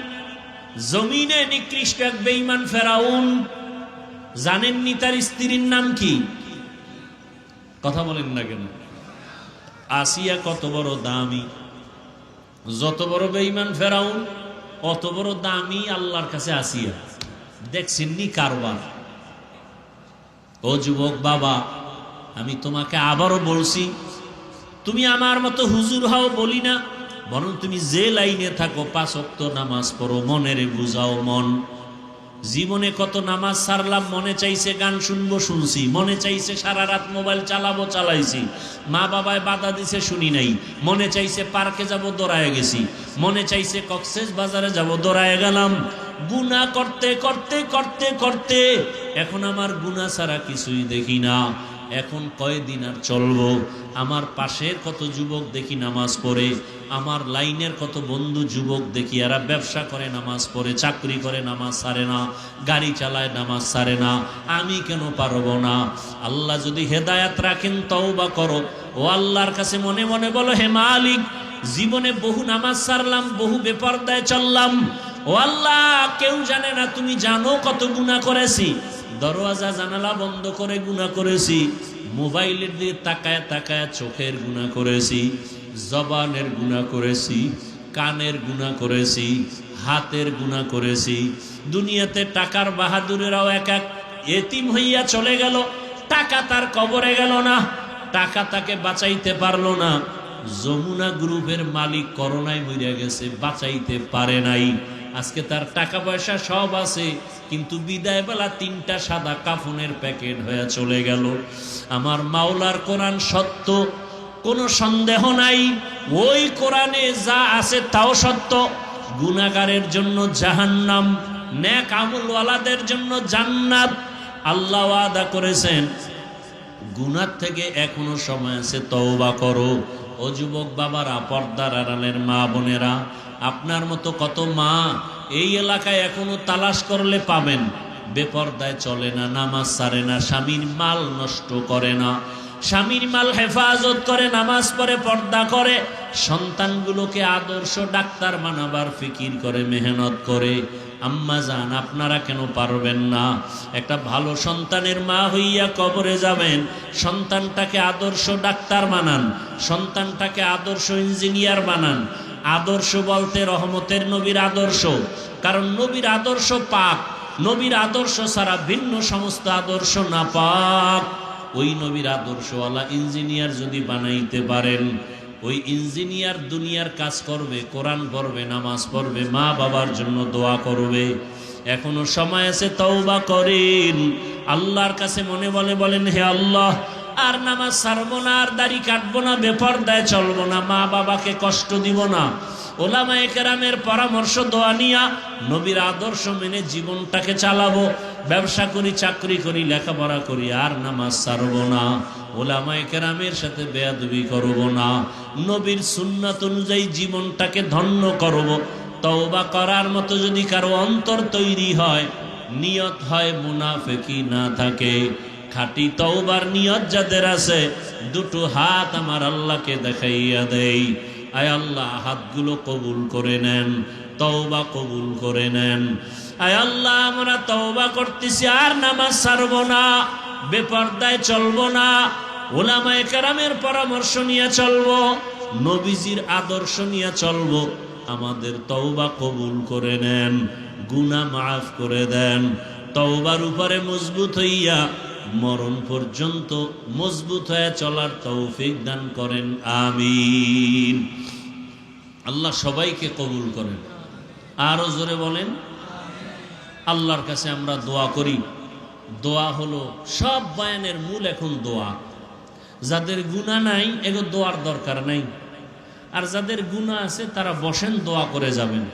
Speaker 1: জমিনে নিকৃষ্ট এক বেঈমান ফেরাউন, জানেননি তার স্ত্রীর নাম কি? কথা বলেন না কেন? আসিয়া কত বড় দামি, যত বড় বেঈমান ফেরাউন অত বড় দামি আল্লাহর কাছে আসিয়া। দেখছেননি কারবার? ও যুবক বাবা, আমি তোমাকে আবারও বলছি, তুমি আমার মতো হুজুর হও বলি না, বরং তুমি যে লাইনে থাকো 5 ওয়াক্ত নামাজ পড়ো, মনের বুঝাও মন। জীবনে কত নামাজ ছাড়লাম, মনে চাইছে গান শুনবো শুনছি, মনে চাইছে সারা রাত মোবাইল চালাবো চালাইছি, মা বাবায় বাধা দিছে শুনি নাই, মনে চাইছে পার্কে যাব দৌড়ায় গেছি, মনে চাইছে কক্সেস বাজারে যাব দৌড়ায় গেলাম। গুনাহ করতে করতে করতে করতে এখন আমার গুনাহ ছাড়া কিছুই দেখি না। এখন কয়দিন আর চলবো? আমার পাশের কত যুবক দেখি নামাজ পড়ে, আমার লাইনের কত বন্ধু যুবক দেখি এরা ব্যবসা করে নামাজ পড়ে, চাকরি করে নামাজ ছাড়ে না, গাড়ি চালায় নামাজ ছাড়ে না, আমি কেন পারবো না? আল্লাহ যদি হেদায়াত রাখেন তওবা করো। ও আল্লাহর কাছে মনে মনে বলো, হে মালিক, জীবনে বহু নামাজ ছাড়লাম, বহু বেপরদায় চললাম, ও আল্লাহ কেউ জানে না, তুমি জানো কত গুনাহ করেছি, দরওয়াজা জানালা বন্ধ করে গুনাহ করেছি, মোবাইলের দিকে তাকায় তাকায় চোখের গুনাহ করেছি, জবানের গুনাহ করেছি, কানের গুনাহ করেছি, হাতের গুনাহ করেছি। দুনিয়াতে টাকার বাহাদুরেরাও এক এক এতিম হইয়া চলে গেল, টাকা তার কবরে গেল না, টাকা তাকে বাঁচাইতে পারলো না। যমুনা গ্রুপের মালিক করোনায় মরে গেছে, বাঁচাইতে পারে নাই। আজকে তার টাকা পয়সা সব আছে, কিন্তু বিদায় বেলা 3টা সাদা কাফনের প্যাকেট হয়ে চলে গেল। আমার মাওলার কোরআন সত্য, কোনো সন্দেহ নাই। ওই কোরআনে যা আছে তাও সত্য। গুনাহগারের জন্য জাহান্নাম, নেক আমলওয়ালাদের জন্য জান্নাত। আল্লাহ ওয়াদা করেছেন, গুনাহ থেকে এখনো সময় আছে, তওবা করো। ও যুবক বাবারা, পর্দার আড়ালের মা বোনেরা, আপনার মতো কত মা এই এলাকায় এখনো তালাশ করলে পাবেন, বেপর্দায় চলে না, নামাজ ছাড়ে না, স্বামীর মাল নষ্ট করে না, স্বামীর মাল হেফাজত করে, নামাজ পড়ে, পর্দা করে, সন্তানগুলোকে আদর্শ ডাক্তার বানাবার ফিকির করে, মেহনত করে। আম্মা জান, আপনারা কেন পারবেন না? একটা ভালো সন্তানের মা হইয়া কবরে যাবেন, সন্তানটাকে আদর্শ ডাক্তার বানান, সন্তানটাকে আদর্শ ইঞ্জিনিয়ার বানান। আদর্শ বলতে রহমতের নবীর আদর্শ, কারণ নবীর আদর্শ পাক, নবীর আদর্শ ছাড়া ভিন্ন সমস্ত আদর্শ না পাক। ওই নবীর আদর্শওয়ালা ইঞ্জিনিয়ার যদি বানাইতে পারেন, ওই ইঞ্জিনিয়ার দুনিয়ার কাজ করবে, কোরআন পড়বে, নামাজ পড়বে, মা বাবার জন্য দোয়া করবে। এখনো সময় আছে, তওবা করেন। আল্লাহর কাছে মনে বলে বলেন, হে আল্লাহ, আর নামাজ ছাড়বো না, আর দাড়ি কাটবো না, বেপরদায় চলবো না, মা বাবাকে কষ্ট দিব না। ওলামায়ে কেরামের পরামর্শ দোয়া নিয়া নবীর আদর্শ মেনে জীবনটাকে চালাবো। ব্যবসা করি, চাকরি করি, লেখাপড়া করি, আর নামাজ ছাড়বো না, ওলামায়ে কেরামের সাথে বেয়াদবি করব না, নবীর সুন্নাত অনুযায়ী জীবনটাকে ধন্য করব। তওবা করার মতো যদি কারো অন্তর তৈরি হয়, নিয়ত হয় মুনাফিকি না থাকে, খাঁটি তওবার নিয়ত যাদের আছে, দুটো হাত আমার আল্লাহকে দেখাইয়া দেই, আয় আল্লাহ হাতগুলো কবুল করে নেন, তওবা কবুল করে নেন। আয় আল্লাহ, আমরা তওবা করতেছি, আর নামাজ ছাড়বো না, বেপরদায় চলবো না, ওলামায়ে কেরামের পরামর্শ নিয়ে চলবো, নবীজির আদর্শ নিয়ে চলবো। আমাদের তওবা কবুল করে নেন, গুনাহ মাফ করে দেন। তওবার উপরে মজবুত হইয়া মরণ পর্যন্ত মজবুত হয়ে চলার তৌফিক দান করেন, আমিন। আল্লাহ সবাইকে কবুল করেন। আরো জোরে বলেন। আল্লাহর কাছে আমরা দোয়া করি। দোয়া হলো সব বয়ানের মূল এখন দোয়া। যাদের গুনাহ নাই এগো দোয়ার দরকার নাই, আর যাদের গুনাহ আছে তারা বসেন দোয়া করে যাবেন।